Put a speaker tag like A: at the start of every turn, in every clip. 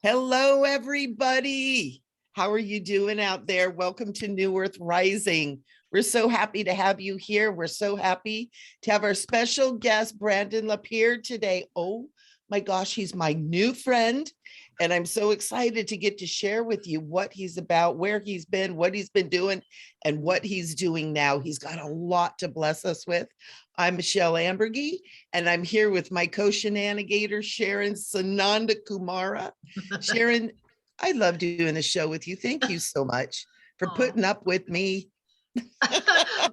A: Hello, everybody. How are you doing out there? Welcome to New Earth Rising. We're so happy to have you here. We're so happy to have our special guest, Brandon LaPier, today. Oh my gosh, he's my new friend. And I'm so excited to get to share with you what he's about, where he's been, what he's been doing, and what he's doing now. He's got a lot to bless us with. I'm Michele Amburgey, and I'm here with my co-shenanigator, Sharon Sananda Kumara. Sharon, I love doing the show with you. Thank you so much for putting up with me.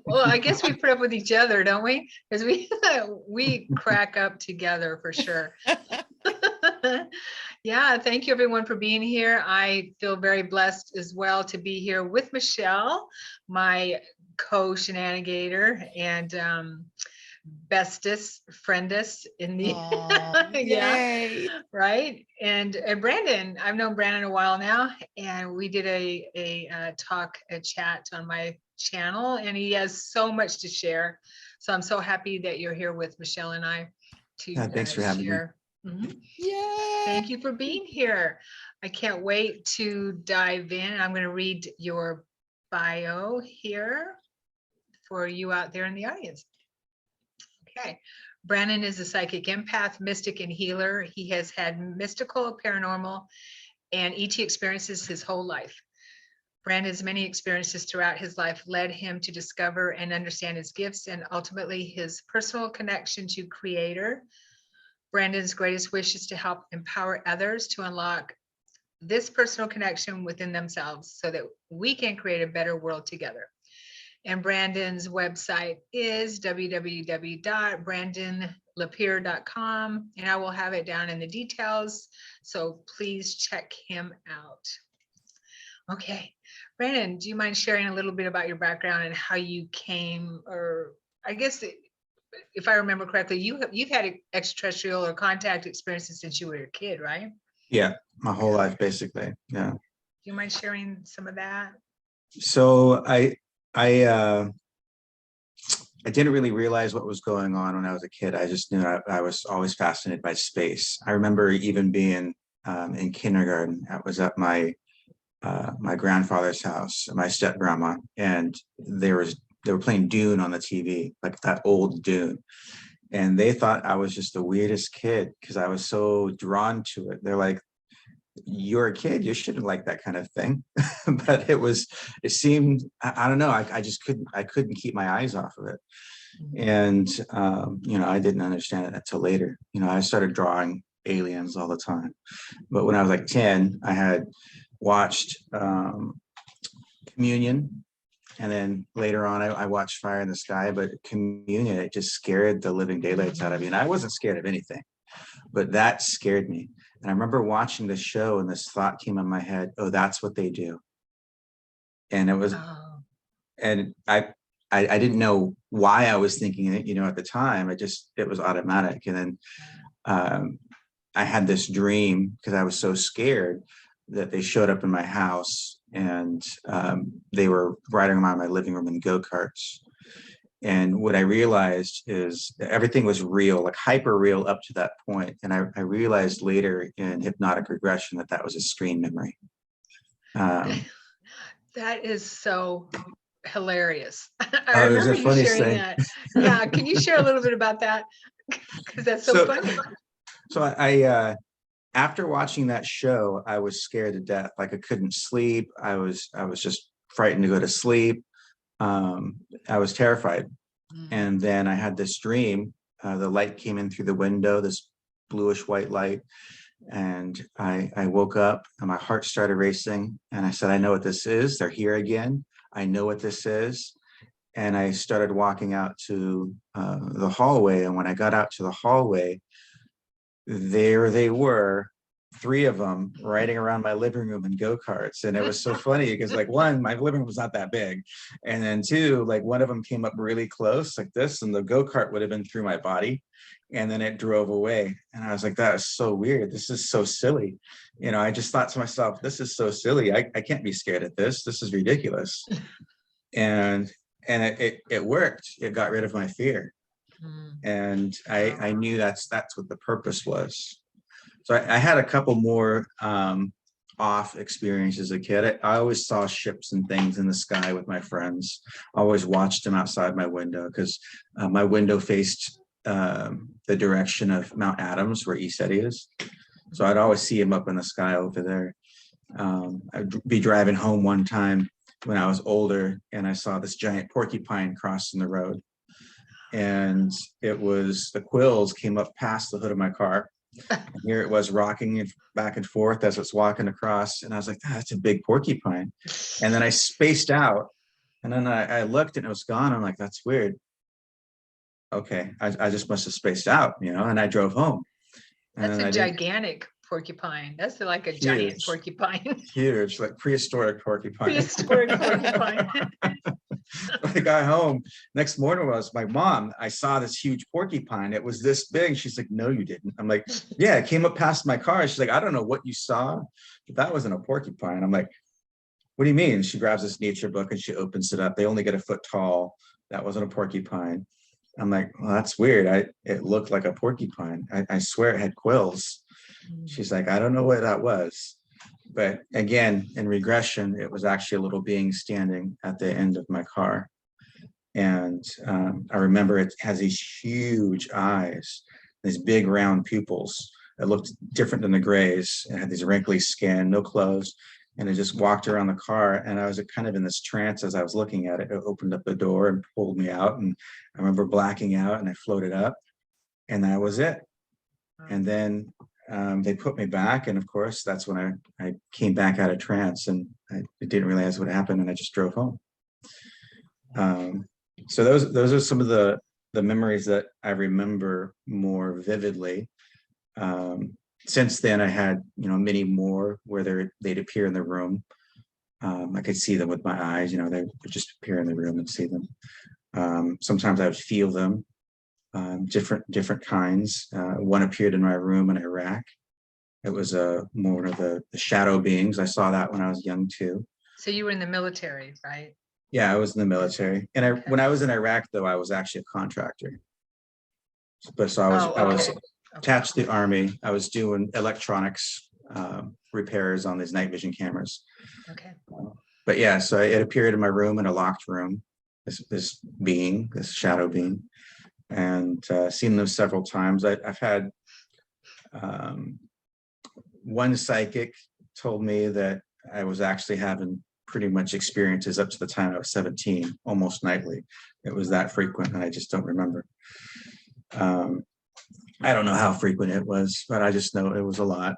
B: Well, I guess we put up with each other, don't we? Because we crack up together for sure. Yeah, thank you everyone for being here. I feel very blessed as well to be here with Michele, my co-shenanigator and bestest friendest in the
A: Yay.
B: Right. And Brandon, I've known Brandon a while now, and we did a chat on my channel, and he has so much to share. So I'm so happy that you're here with Michele and I to
C: thanks for having me.
A: Yeah.
B: Thank you for being here. I can't wait to dive in. I'm going to read your bio here for you out there in the audience. Okay. Brandon is a psychic empath, mystic, and healer. He has had mystical, paranormal, and ET experiences his whole life. Brandon's many experiences throughout his life led him to discover and understand his gifts and ultimately his personal connection to Creator. Brandon's greatest wish is to help empower others to unlock this personal connection within themselves so that we can create a better world together. And Brandon's website is www.brandonlapier.com, and I will have it down in the details. So please check him out. Okay, Brandon, do you mind sharing a little bit about your background and how you came, or I guess if I remember correctly, you've had extraterrestrial or contact experiences since you were a kid, right?
C: Yeah, my whole life basically. Yeah.
B: Do you mind sharing some of that?
C: So I didn't really realize what was going on when I was a kid. I just knew I was always fascinated by space. I remember even being in kindergarten. I was at my grandfather's house, my step grandma, and they were playing Dune on the TV, like that old Dune. And they thought I was just the weirdest kid because I was so drawn to it. They're like, "You're a kid, you shouldn't like that kind of thing." But it seemed, I don't know, I just couldn't keep my eyes off of it. And I didn't understand it until later. I started drawing aliens all the time. But when I was like 10, I had watched Communion, and then later on I watched Fire in the Sky. But Communion, it just scared the living daylights out of me. And I wasn't scared of anything, but that scared me. And I remember watching the show, and this thought came in my head: oh, that's what they do. And it was, and I didn't know why I was thinking it, at the time. It was automatic. And then I had this dream because I was so scared that they showed up in my house, and they were riding around my living room in go-karts. And what I realized is that everything was real, like hyper real up to that point. And I realized later in hypnotic regression that was a screen memory.
B: That is so hilarious.
C: I remember you sharing
B: that. Yeah, can you share a little bit about that? Because that's so funny.
C: So I after watching that show, I was scared to death. Like I couldn't sleep. I was just frightened to go to sleep. I was terrified. And then I had this dream. The light came in through the window, this bluish white light. And I woke up and my heart started racing. And I said, I know what this is. They're here again. I know what this is. And I started walking out to the hallway. And when I got out to the hallway, there they were, 3 of them riding around my living room in go-karts. And it was so funny because, like, 1, my living room was not that big, and then 2, like, one of them came up really close like this, and the go-kart would have been through my body, and then it drove away. And I was like, that is so weird. This is so silly. I just thought to myself, this is so silly. I can't be scared at this. This is ridiculous. And it worked. It got rid of my fear. And I knew that's what the purpose was. So I had a couple more off experiences as a kid. I always saw ships and things in the sky with my friends. I always watched them outside my window because my window faced the direction of Mount Adams, where ESETI is. So I'd always see him up in the sky over there. I'd be driving home one time when I was older, and I saw this giant porcupine crossing the road. And it was the quills came up past the hood of my car. And here it was rocking back and forth as it's walking across. And I was like, that's a big porcupine. And then I spaced out, and then I looked and it was gone. I'm like, that's weird. Okay, I just must have spaced out, and I drove home. And
B: That's
C: then
B: a gigantic porcupine. That's like a giant
C: Huge.
B: porcupine.
C: Huge, like prehistoric porcupine.
B: Prehistoric porcupine.
C: I got home next morning was my mom. I saw this huge porcupine. It was this big. She's like, no, you didn't. I'm like, yeah, it came up past my car. She's like, I don't know what you saw, but that wasn't a porcupine. I'm like, what do you mean? She grabs this nature book and she opens it up. They only get a foot tall. That wasn't a porcupine. I'm like, well, that's weird. It looked like a porcupine. I swear it had quills. She's like, I don't know what that was. But again, in regression, it was actually a little being standing at the end of my car. And I remember it has these huge eyes, these big round pupils. It looked different than the grays. It had these wrinkly skin, no clothes. And it just walked around the car. And I was kind of in this trance as I was looking at it. It opened up the door and pulled me out. And I remember blacking out, and I floated up. And that was it. And then they put me back, and of course that's when I came back out of trance, and I didn't realize what happened, and I just drove home. So those are some of the memories that I remember more vividly. Since then, I had many more where they'd appear in the room. I could see them with my eyes. They would just appear in the room and see them. Sometimes I would feel them. Different kinds. One appeared in my room in Iraq. It was more of the shadow beings. I saw that when I was young too.
B: So you were in the military, right?
C: Yeah, I was in the military. And when I was in Iraq, though, I was actually a contractor. So I was attached to the Army. I was doing electronics repairs on these night vision cameras.
B: Okay.
C: But yeah, so it appeared in my room, in a locked room, this being, this shadow being. And seen them several times. I've had one psychic told me that I was actually having pretty much experiences up to the time I was 17, almost nightly. It was that frequent, and I just don't remember. I don't know how frequent it was, but I just know it was a lot.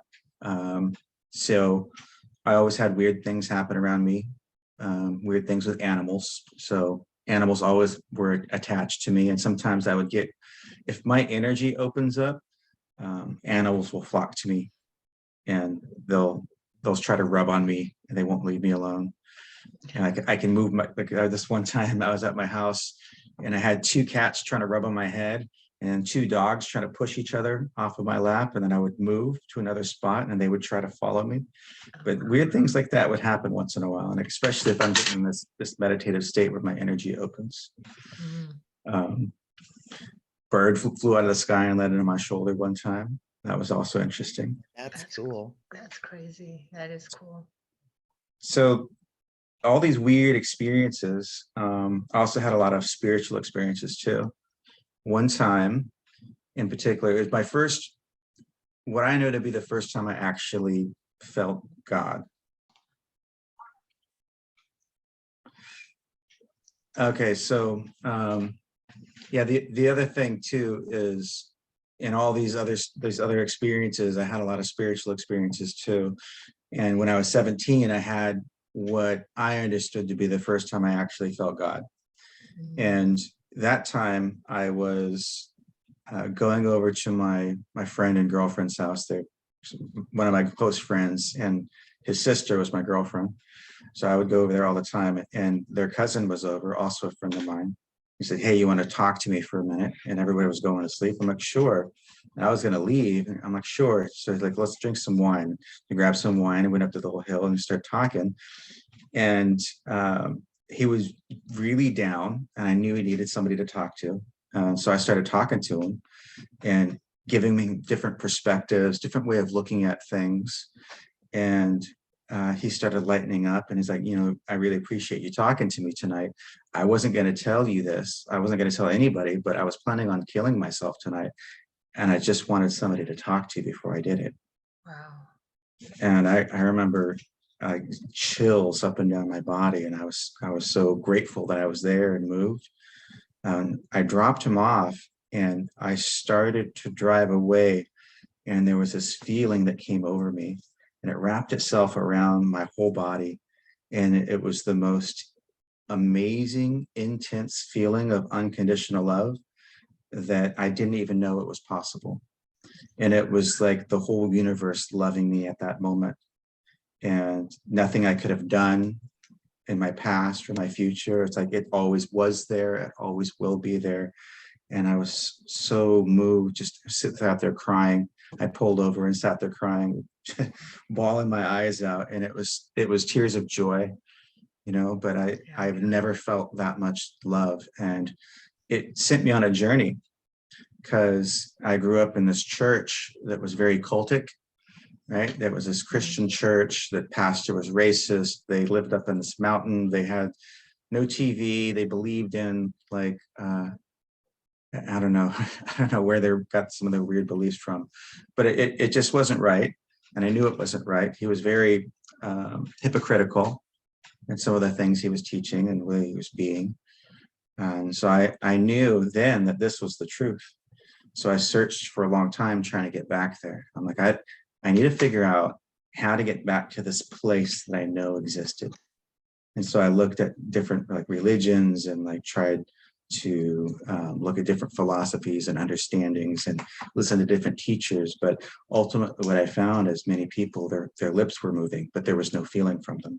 C: So I always had weird things happen around me, weird things with animals. So animals always were attached to me. And sometimes I would get, if my energy opens up, animals will flock to me, and they'll try to rub on me, and they won't leave me alone. And I can move this one time I was at my house, and I had two cats trying to rub on my head, and two dogs trying to push each other off of my lap. And then I would move to another spot, and they would try to follow me. But weird things like that would happen once in a while. And especially if I'm getting in this meditative state where my energy opens. Bird flew out of the sky and landed on my shoulder one time. That was also interesting.
A: That's cool.
B: That's crazy. That is cool.
C: So all these weird experiences, I also had a lot of spiritual experiences too. One time in particular, it was my first, what I know to be the first time I actually felt God. Okay, so yeah, the other thing too is in all these other experiences, I had a lot of spiritual experiences too. And when I was 17, I had what I understood to be the first time I actually felt God. And that time I was going over to my friend and girlfriend's house. They're one of my close friends, and his sister was my girlfriend. So I would go over there all the time, and their cousin was over, also a friend of mine. He said, hey, you want to talk to me for a minute? And everybody was going to sleep. I'm like, sure. And I was going to leave. And I'm like, sure. So he's like, let's drink some wine. We grabbed some wine and went up to the little hill and started talking. And he was really down, and I knew he needed somebody to talk to. So I started talking to him, and giving me different perspectives, different way of looking at things. And he started lightening up, and he's like, you know, I really appreciate you talking to me tonight. I wasn't going to tell you this. I wasn't going to tell anybody, but I was planning on killing myself tonight. And I just wanted somebody to talk to before I did it.
B: Wow.
C: And I remember chills up and down my body. And I was so grateful that I was there and moved. I dropped him off and I started to drive away. And there was this feeling that came over me, and it wrapped itself around my whole body. And it was the most amazing, intense feeling of unconditional love that I didn't even know it was possible. And it was like the whole universe loving me at that moment. And nothing I could have done in my past or my future. It's like it always was there. It always will be there. And I was so moved, just sitting out there crying. I pulled over and sat there crying, bawling my eyes out. And it was tears of joy, you know, but I've never felt that much love. And it sent me on a journey, because I grew up in this church that was very cultic, right? There was this Christian church that pastor was racist. They lived up in this mountain. They had no TV. They believed in like, I don't know where they got some of their weird beliefs from, but it just wasn't right. And I knew it wasn't right. He was very hypocritical in some of the things he was teaching and the way he was being. And so I knew then that this was the truth. So I searched for a long time trying to get back there. I'm like, I need to figure out how to get back to this place that I know existed. And so I looked at different like religions and like tried to look at different philosophies and understandings and listen to different teachers. But ultimately what I found is many people, their lips were moving, but there was no feeling from them.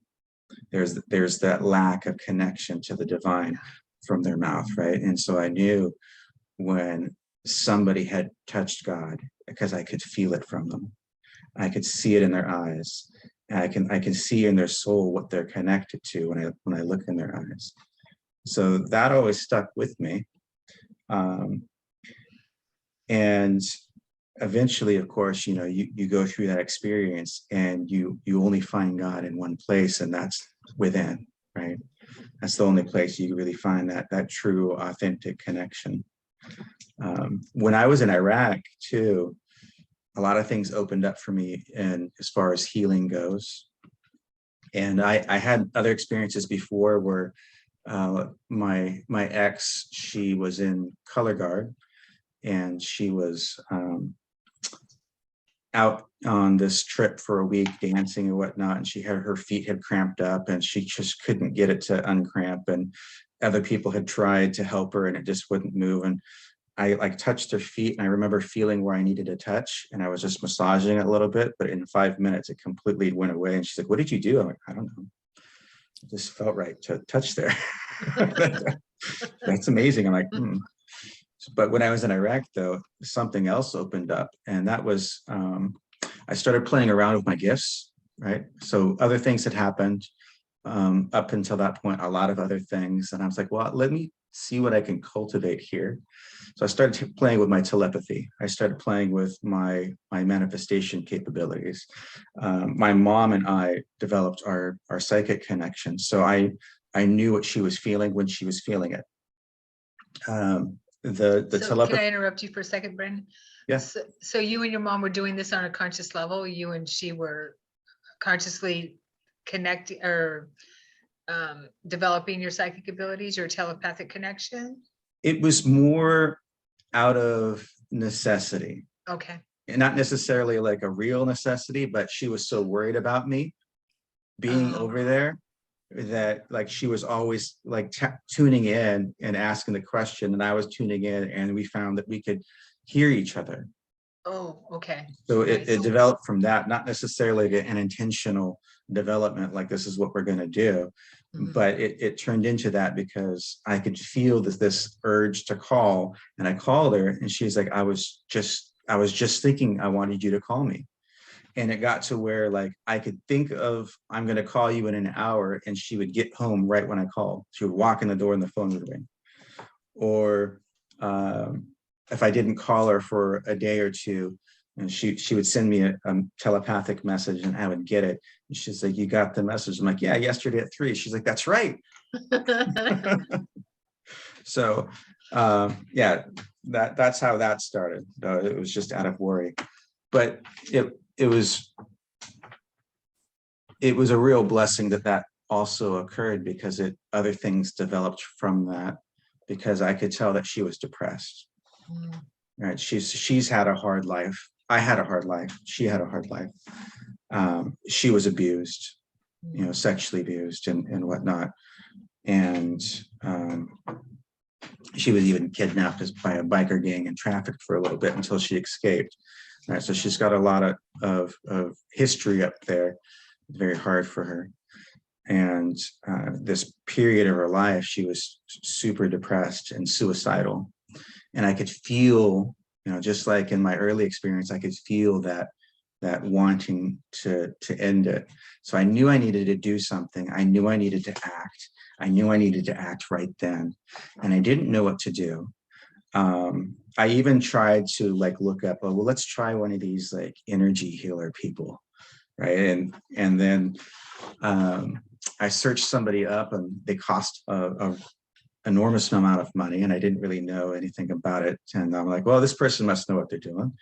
C: There's that lack of connection to the divine from their mouth, right? And so I knew when somebody had touched God, because I could feel it from them. I could see it in their eyes. And I can see in their soul what they're connected to when I look in their eyes. So that always stuck with me. And eventually, of course, you know, you go through that experience and you only find God in one place, and that's within, right? That's the only place you really find that true, authentic connection. When I was in Iraq too, a lot of things opened up for me, and as far as healing goes. And I had other experiences before where my ex, she was in color guard, and she was out on this trip for a week dancing and whatnot, and her feet had cramped up and she just couldn't get it to uncramp, and other people had tried to help her and it just wouldn't move. And I like touched her feet, and I remember feeling where I needed to touch, and I was just massaging it a little bit, but in 5 minutes it completely went away. And she's like, "What did you do?" I'm like, "I don't know. It just felt right to touch there." That's amazing. I'm like, But when I was in Iraq, though, something else opened up, and that was I started playing around with my gifts, right? So other things had happened up until that point, a lot of other things, and I was like, well, let me see what I can cultivate here. So I started playing with my telepathy. I started playing with my manifestation capabilities. My mom and I developed our psychic connection, so I knew what she was feeling when she was feeling it. The telepathy.
B: Can I interrupt you for a second, Brandon?
C: Yeah.
B: So you and your mom were doing this on a conscious level. You and she were consciously connecting or developing your psychic abilities, your telepathic connection?
C: It was more out of necessity.
B: Okay.
C: And not necessarily like a real necessity, but she was so worried about me being over there that like she was always like tuning in and asking the question, and I was tuning in, and we found that we could hear each other.
B: Oh, okay.
C: So
B: Nice.
C: it developed from that, not necessarily an intentional development like this is what we're going to do, but it turned into that because I could feel this urge to call, and I called her, and she's like, I was just thinking I wanted you to call me. And it got to where like I could think of, I'm going to call you in an hour, and she would get home right when I called. She would walk in the door and the phone would ring. Or if I didn't call her for a day or two, and she would send me a telepathic message and I would get it. And she's like, "You got the message?" I'm like, "Yeah, yesterday at 3." She's like, "That's right." So yeah, that's how that started. It was just out of worry, but it was a real blessing that also occurred, because other things developed from that, because I could tell that she was depressed. Right? She's had a hard life. I had a hard life. She had a hard life. She was abused, sexually abused and whatnot. And she was even kidnapped by a biker gang and trafficked for a little bit until she escaped. Right? So she's got a lot of history up there. Very hard for her. And this period of her life, she was super depressed and suicidal. And I could feel, just like in my early experience, I could feel that wanting to end it. So I knew I needed to do something. I knew I needed to act. I knew I needed to act right then. And I didn't know what to do. I even tried to look up, well, let's try one of these energy healer people. Right. And then I searched somebody up, and they cost a enormous amount of money, and I didn't really know anything about it. And I'm like, well, this person must know what they're doing.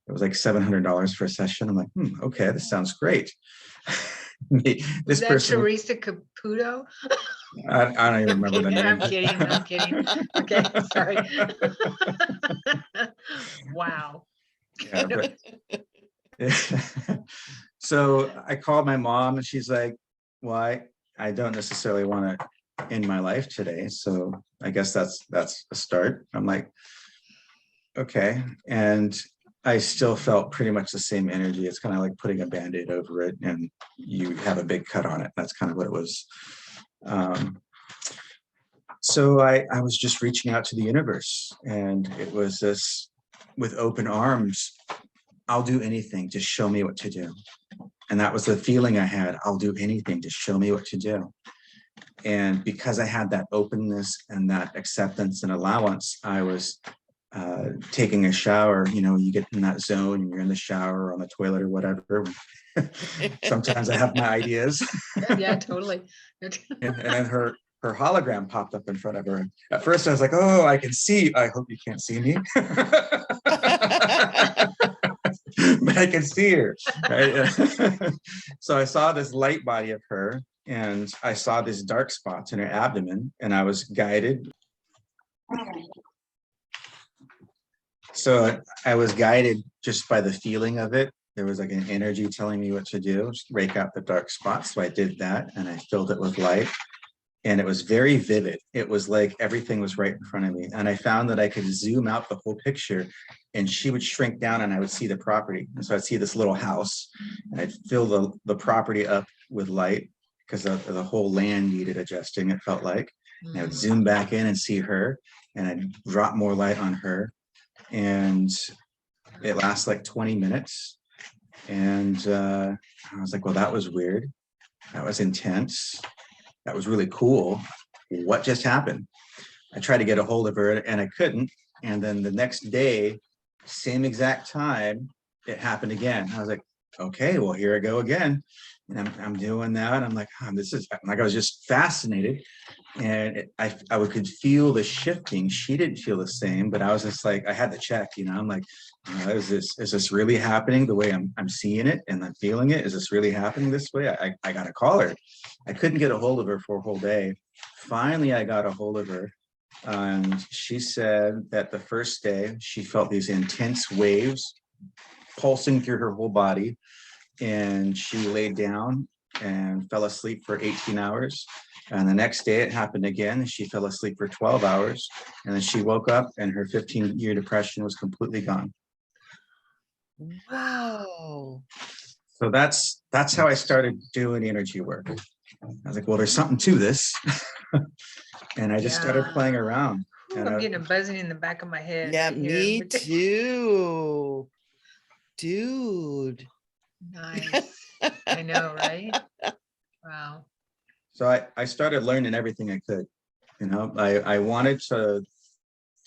C: It was like $700 for a session. I'm like, okay, this sounds great.
B: Was that person, Teresa Caputo?
C: I don't even remember the name.
B: I'm kidding. Okay, sorry. Wow.
C: Yeah, but, so I called my mom, and she's like, well, I don't necessarily want to end my life today. So I guess that's a start. I'm like, okay. And I still felt pretty much the same energy. It's kind of like putting a Band-Aid over it and you have a big cut on it. That's kind of what it was. So I was just reaching out to the universe, and it was this, with open arms, I'll do anything, just show me what to do. And that was the feeling I had. I'll do anything, just show me what to do. And because I had that openness and that acceptance and allowance, I was taking a shower. You get in that zone and you're in the shower or on the toilet or whatever. Sometimes I have my ideas.
B: Yeah, totally.
C: and then her hologram popped up in front of her. At first I was like, oh, I can see. I hope you can't see me. But I can see her. Right? So I saw this light body of her, and I saw these dark spots in her abdomen, and I was guided. So I was guided just by the feeling of it. There was like an energy telling me what to do, just rake out the dark spots. So I did that, and I filled it with light. And it was very vivid. It was like everything was right in front of me. And I found that I could zoom out the whole picture, and she would shrink down and I would see the property. And so I'd see this little house, and I'd fill the property up with light, because the whole land needed adjusting, it felt like. And I would zoom back in and see her, and I'd drop more light on her. And it lasts like 20 minutes. And I was like, well, that was weird. That was intense. That was really cool. What just happened? I tried to get a hold of her and I couldn't. And then the next day, same exact time, it happened again. I was like, okay, well, here I go again. And I'm doing that. I'm like, this is like, I was just fascinated. And I could feel the shifting. She didn't feel the same, but I was just like, I had to check, I'm like, is this really happening the way I'm seeing it and I'm feeling it? Is this really happening this way? I got to call her. I couldn't get a hold of her for a whole day. Finally, I got a hold of her. And she said that the first day she felt these intense waves pulsing through her whole body. And she laid down and fell asleep for 18 hours. And the next day it happened again. She fell asleep for 12 hours. And then she woke up and her 15-year depression was completely gone.
A: Wow.
C: So that's how I started doing energy work. I was like, well, there's something to this. And I just started playing around.
B: And I'm getting a buzzing in the back of my head.
A: Yeah,
B: right
A: me
B: here.
A: too. Dude.
B: Nice. I know, right? Wow.
C: So I started learning everything I could. I wanted to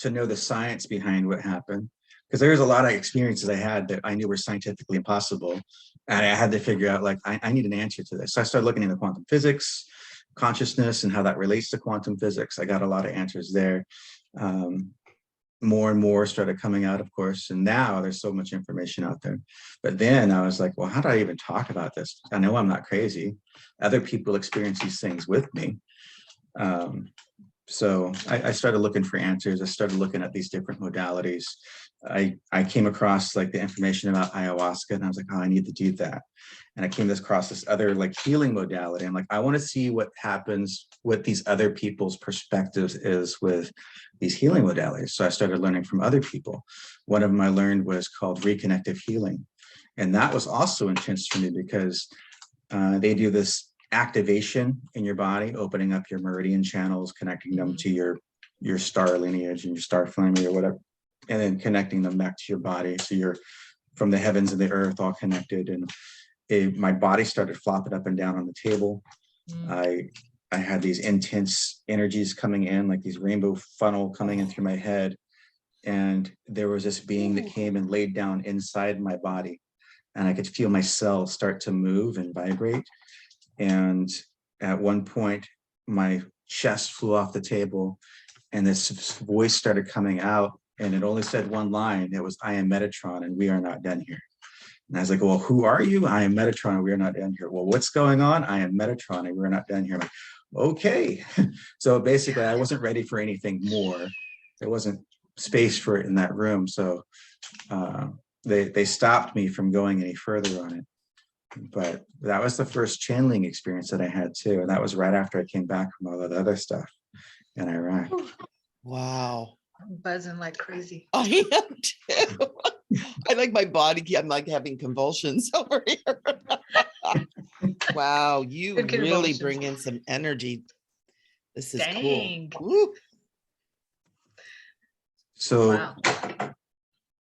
C: to know the science behind what happened, because there was a lot of experiences I had that I knew were scientifically impossible. And I had to figure out, like, I need an answer to this. So I started looking into quantum physics, consciousness, and how that relates to quantum physics. I got a lot of answers there. More and more started coming out, of course, and now there's so much information out there. But then I was like, well, how do I even talk about this? I know I'm not crazy. Other people experience these things with me. So I started looking for answers. I started looking at these different modalities. I came across like the information about ayahuasca, and I was like, oh, I need to do that. And I came across this other like healing modality. I'm like, I want to see what happens, what these other people's perspectives is with these healing modalities. So I started learning from other people. One of them I learned was called Reconnective Healing. And that was also intense for me because they do this activation in your body, opening up your meridian channels, connecting them to your star lineage and your star family or whatever, and then connecting them back to your body. So you're from the heavens and the earth all connected. And my body started flopping up and down on the table. I had these intense energies coming in, like these rainbow funnel coming in through my head. And there was this being that came and laid down inside my body. And I could feel my cells start to move and vibrate. And at one point, my chest flew off the table and this voice started coming out, and it only said one line. It was, I am Metatron and we are not done here. And I was like, well, who are you? I am Metatron and we are not done here. Well, what's going on? I am Metatron and we're not done here. I'm like, okay. So basically I wasn't ready for anything more. There wasn't space for it in that room. So they stopped me from going any further on it. But that was the first channeling experience that I had too. And that was right after I came back from all that other stuff in Iraq.
A: Wow.
B: I'm buzzing like crazy.
A: I am too. I like my body. I'm like having convulsions over here. Wow, you
B: Good
A: really
B: convulsions.
A: bring in some energy. This is
B: Dang.
A: cool. Woo.
C: So
B: Wow.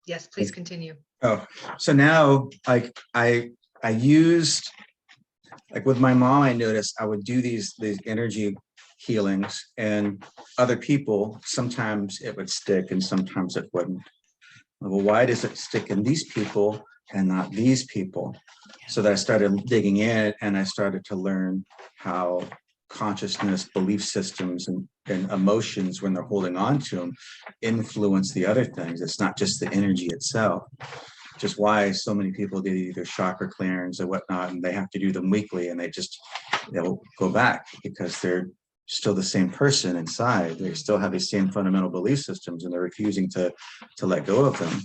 B: Yes, please continue.
C: so now like I used, like with my mom, I noticed I would do these energy healings, and other people, sometimes it would stick and sometimes it wouldn't. Well, why does it stick in these people and not these people? So that I started digging in and I started to learn how consciousness, belief systems, and emotions, when they're holding on to them, influence the other things. It's not just the energy itself. Just why so many people did either chakra clearings or whatnot, and they have to do them weekly, and they'll go back because they're still the same person inside. They still have these same fundamental belief systems, and they're refusing to let go of them.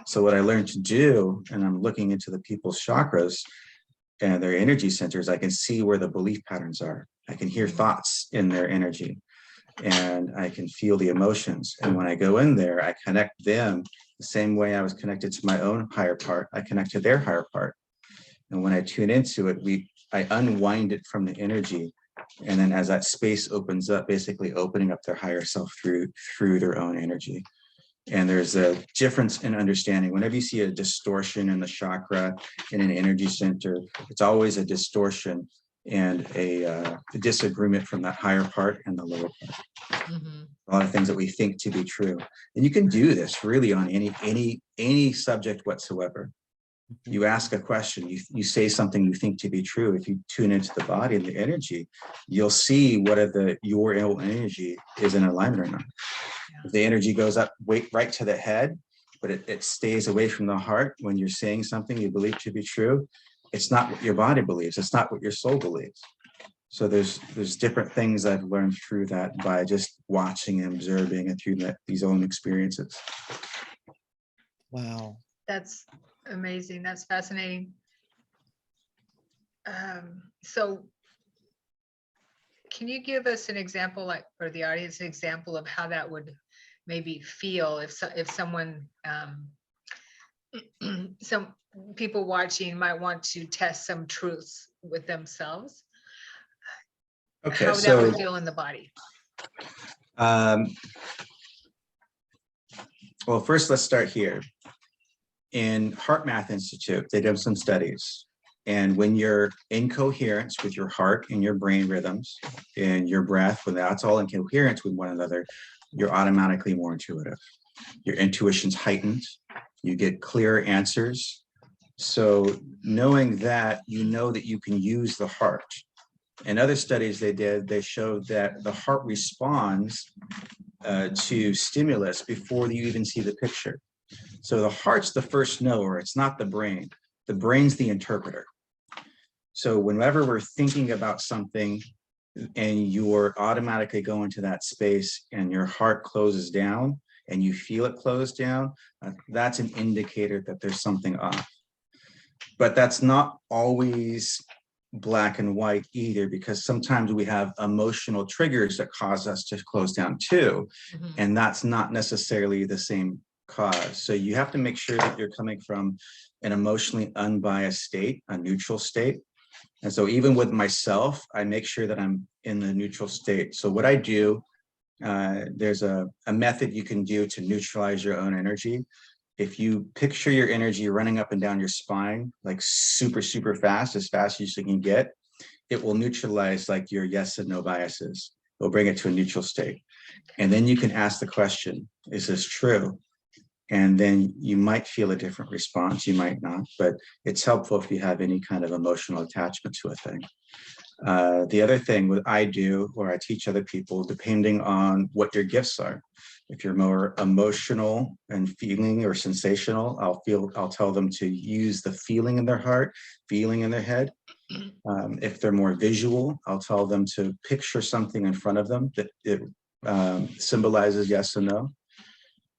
C: So what I learned to do, and I'm looking into the people's chakras and their energy centers, I can see where the belief patterns are. I can hear thoughts in their energy, and I can feel the emotions. And when I go in there, I connect them the same way I was connected to my own higher part. I connect to their higher part. And when I tune into it, I unwind it from the energy. And then as that space opens up, basically opening up their higher self through their own energy. And there's a difference in understanding. Whenever you see a distortion in the chakra in an energy center, it's always a distortion and a disagreement from that higher part and the lower part.
B: Mm-hmm.
C: A lot of things that we think to be true. And you can do this really on any subject whatsoever. You ask a question, you say something you think to be true. If you tune into the body and the energy, you'll see whether your own energy is in alignment or not. If the energy goes up right to the head, but it stays away from the heart when you're saying something you believe to be true, it's not what your body believes. It's not what your soul believes. So there's different things I've learned through that by just watching and observing and through these own experiences.
A: Wow.
B: That's amazing. That's fascinating. So can you give us an example, like, or the audience, an example of how that would maybe feel if someone, some people watching might want to test some truths with themselves?
C: Okay,
B: how
C: so
B: that would feel in the body?
C: Well, first let's start here. In Heart Math Institute, they did some studies. And when you're in coherence with your heart and your brain rhythms and your breath, when that's all in coherence with one another, you're automatically more intuitive. Your intuition's heightened. You get clearer answers. So knowing that, you know that you can use the heart. In other studies they did, they showed that the heart responds to stimulus before you even see the picture. So the heart's the first knower, it's not the brain. The brain's the interpreter. So whenever we're thinking about something and you're automatically going to that space and your heart closes down and you feel it close down, that's an indicator that there's something off. But that's not always black and white either, because sometimes we have emotional triggers that cause us to close down too. And that's not necessarily the same cause. So you have to make sure that you're coming from an emotionally unbiased state, a neutral state. And so even with myself, I make sure that I'm in the neutral state. So what I do, there's a method you can do to neutralize your own energy. If you picture your energy running up and down your spine, like super, super fast, as fast as you can get, it will neutralize like your yes and no biases. It'll bring it to a neutral state. And then you can ask the question, is this true? And then you might feel a different response, you might not, but it's helpful if you have any kind of emotional attachment to a thing. The other thing what I do, or I teach other people, depending on what your gifts are. If you're more emotional and feeling or sensational, I'll tell them to use the feeling in their heart, feeling in their head. If they're more visual, I'll tell them to picture something in front of them that it symbolizes yes and no.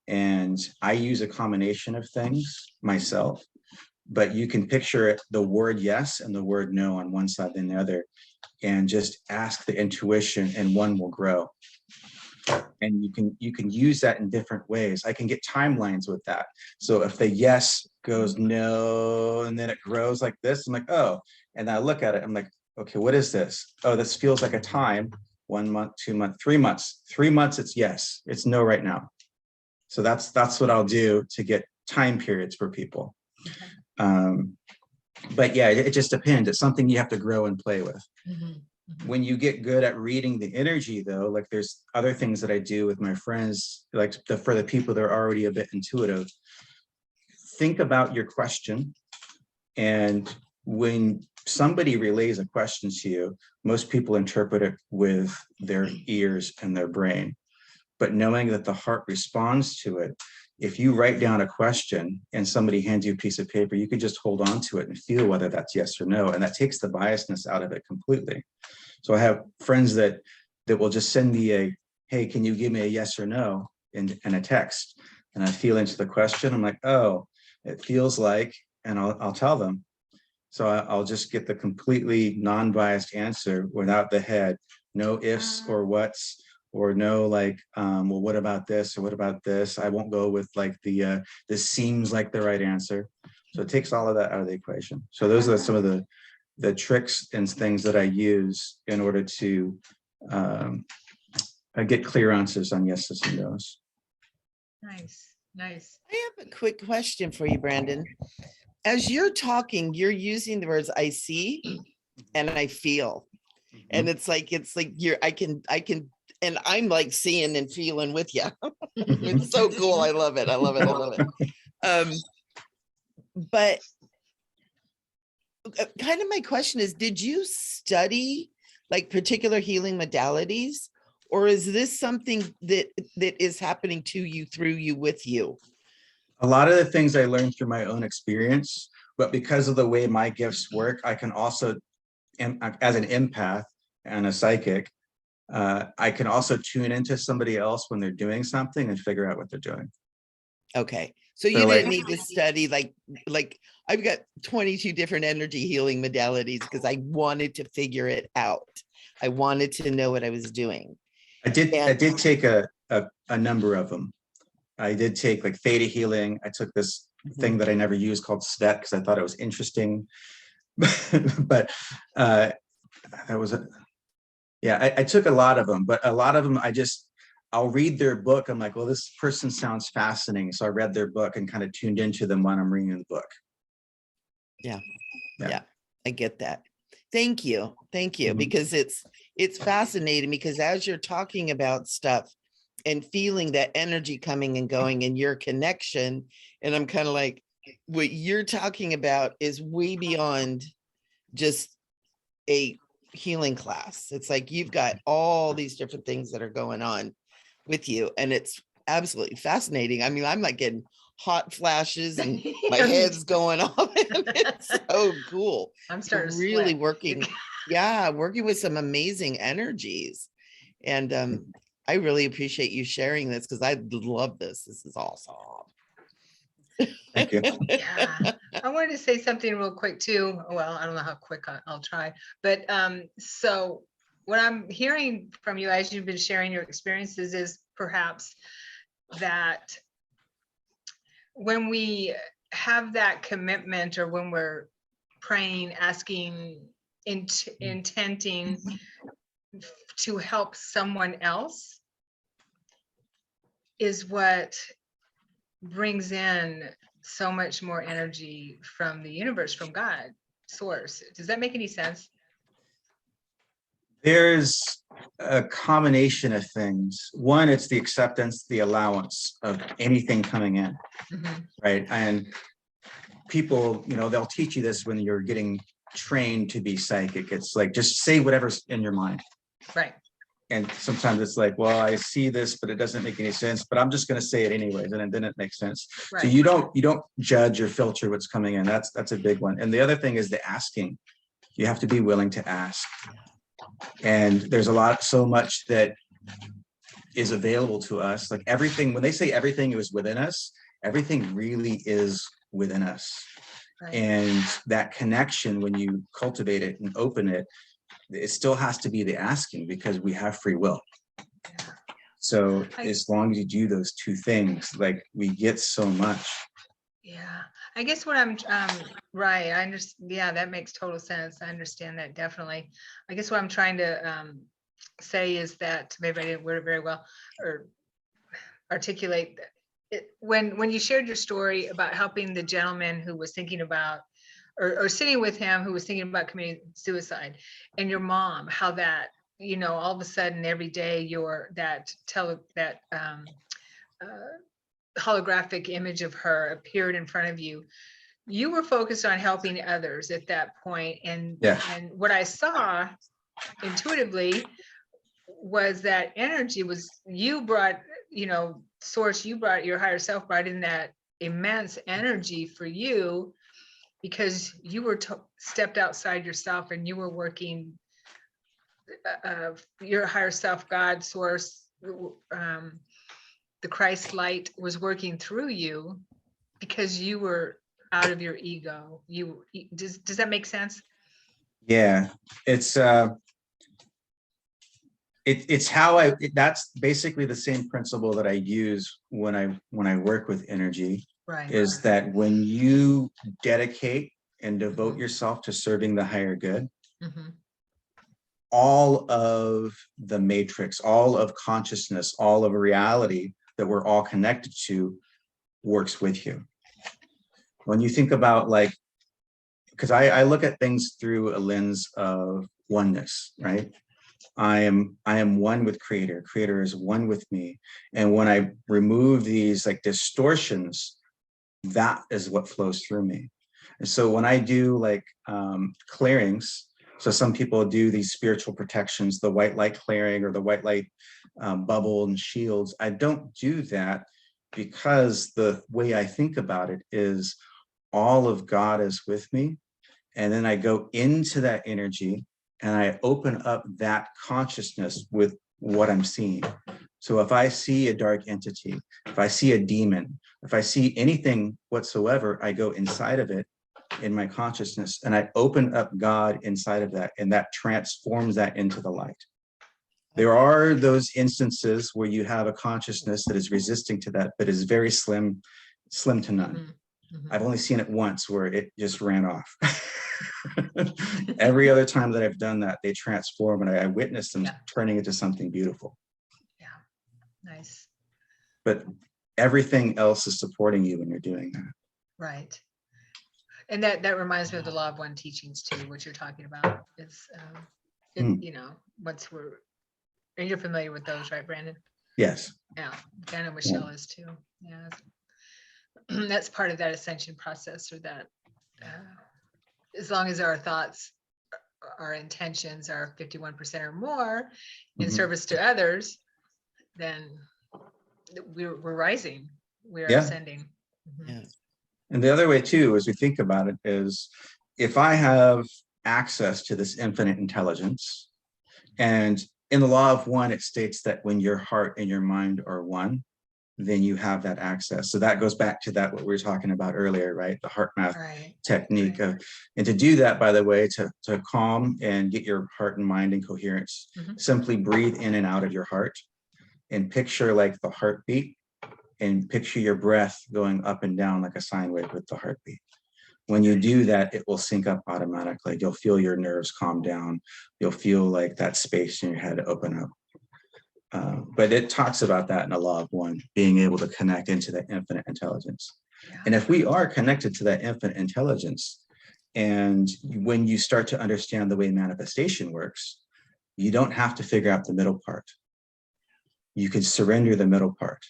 C: And I use a combination of things myself, but you can picture it, the word yes and the word no on one side and the other, and just ask the intuition and one will grow. And you can use that in different ways. I can get timelines with that. So if the yes goes no, and then it grows like this, I'm like, oh, and I look at it, I'm like, okay, what is this? Oh, this feels like a time, 1 month, 2 months, 3 months. 3 months, it's yes, it's no right now. So that's what I'll do to get time periods for people. But yeah, it just depends. It's something you have to grow and play with. When you get good at reading the energy though, like there's other things that I do with my friends, like for the people that are already a bit intuitive, think about your question. And when somebody relays a question to you, most people interpret it with their ears and their brain. But knowing that the heart responds to it, if you write down a question and somebody hands you a piece of paper, you can just hold on to it and feel whether that's yes or no. And that takes the biasness out of it completely. So I have friends that will just send me a, hey, can you give me a yes or no in a text? And I feel into the question. I'm like, oh, it feels like, and I'll tell them. So I'll just get the completely non-biased answer without the head, no ifs or whats. Or no, like, well, what about this? Or what about this? I won't go with like this seems like the right answer. So it takes all of that out of the equation. So those are some of the tricks and things that I use in order to get clear answers on yeses and nos.
B: Nice, nice.
A: I have a quick question for you, Brandon. As you're talking, you're using the words I see and I feel. And it's like I can and I'm like seeing and feeling with you. It's so cool. I love it. I love it. I love it. But kind of my question is, did you study like particular healing modalities, or is this something that is happening to you, through you, with you?
C: A lot of the things I learned through my own experience, but because of the way my gifts work, I can also, as an empath and a psychic, I can also tune into somebody else when they're doing something and figure out what they're doing.
A: Okay. So you didn't need to study like I've got 22 different energy healing modalities because I wanted to figure it out. I wanted to know what I was doing.
C: I did take a number of them. I did take like theta healing. I took this thing that I never used called Svet because I thought it was interesting. But that was I took a lot of them, but a lot of them I'll read their book. I'm like, well, this person sounds fascinating. So I read their book and kind of tuned into them when I'm reading the book.
A: Yeah. I get that. Thank you. Because it's fascinating, because as you're talking about stuff and feeling that energy coming and going in your connection. And I'm kind of like, what you're talking about is way beyond just a healing class. It's like you've got all these different things that are going on with you, and it's absolutely fascinating. I mean, I'm like getting hot flashes and my head's going off, and it's so cool.
B: I'm starting to
A: Really
B: sweat.
A: working with some amazing energies. And I really appreciate you sharing this, because I love this. This is awesome.
C: Thank you.
B: Yeah, I wanted to say something real quick too. Well, I don't know how quick I'll try, but so what I'm hearing from you as you've been sharing your experiences is perhaps that when we have that commitment, or when we're praying, asking, intenting to help someone else, is what brings in so much more energy from the universe, from God, source. Does that make any sense?
C: There's a combination of things. One, it's the acceptance, the allowance of anything coming in, right? And people, they'll teach you this when you're getting trained to be psychic. It's like, just say whatever's in your mind.
B: Right.
C: And sometimes it's like, well, I see this, but it doesn't make any sense, but I'm just going to say it anyways. And then it makes sense.
B: Right.
C: So you don't judge or filter what's coming in. That's a big one. And the other thing is the asking. You have to be willing to ask. And there's so much that is available to us. Like everything, when they say everything is within us, everything really is within us. Right. And that connection, when you cultivate it and open it, it still has to be the asking, because we have free will. So as long as you do those two things, like, we get so much.
B: Yeah, I guess what I'm right. I understand. Yeah, that makes total sense. I understand that definitely. I guess what I'm trying to say is that maybe I didn't word it very well or articulate it. When you shared your story about helping the gentleman who was thinking about or sitting with him who was thinking about committing suicide, and your mom, how that, all of a sudden every day that holographic image of her appeared in front of you. You were focused on helping others at that point. And what I saw intuitively was that energy was, you brought, source, you brought, your higher self brought in that immense energy for you, because you were stepped outside yourself and you were working your higher self, God, source, the Christ light was working through you because you were out of your ego. Does that make sense?
C: Yeah, it's how that's basically the same principle that I use when I work with energy. Right. Is that when you dedicate and devote yourself to serving the higher good, all of the matrix, all of consciousness, all of reality that we're all connected to works with you. When you think about, like, because I look at things through a lens of oneness, right? I am one with Creator. Creator is one with me. And when I remove these like distortions, that is what flows through me. And so when I do like clearings, so some people do these spiritual protections, the white light clearing or the white light bubble and shields. I don't do that because the way I think about it is all of God is with me. And then I go into that energy and I open up that consciousness with what I'm seeing. So if I see a dark entity, if I see a demon, if I see anything whatsoever, I go inside of it in my consciousness and I open up God inside of that, and that transforms that into the light. There are those instances where you have a consciousness that is resisting to that, but is very slim to none. I've only seen it once where it just ran off. Every other time that I've done that, they transform, and I witnessed them turning into something beautiful.
B: Yeah, nice.
C: But everything else is supporting you when you're doing that.
B: Right. And that reminds me of the Law of One teachings too, what you're talking about. It's, once and you're familiar with those, right, Brandon?
C: Yes.
B: Yeah, I know Michele is too. Yeah. That's part of that ascension process, or that as long as our thoughts, our intentions are 51% or more in service to others, then we're rising, we're
C: Yeah.
B: ascending.
A: Yeah.
C: And the other way too, as we think about it, is if I have access to this infinite intelligence, and in the law of one, it states that when your heart and your mind are one, then you have that access. So that goes back to that, what we were talking about earlier, right? The heart math technique. And to do that, by the way, to calm and get your heart and mind in coherence, simply breathe in and out of your heart and picture like the heartbeat, and picture your breath going up and down like a sine wave with the heartbeat. When you do that, it will sync up automatically. You'll feel your nerves calm down. You'll feel like that space in your head open up. But it talks about that in the law of one, being able to connect into that infinite intelligence. And if we are connected to that infinite intelligence, and when you start to understand the way manifestation works, you don't have to figure out the middle part. You can surrender the middle part.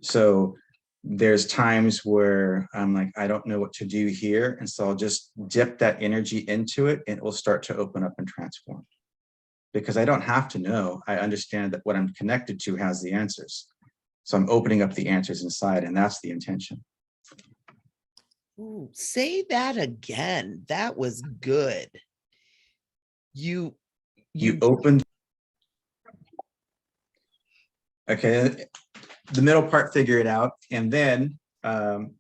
C: So there's times where I'm like, I don't know what to do here. And so I'll just dip that energy into it, and it will start to open up and transform. Because I don't have to know. I understand that what I'm connected to has the answers. So I'm opening up the answers inside, and that's the intention.
A: Ooh, say that again. That was good. You
C: opened. Okay. The middle part, figure it out. And then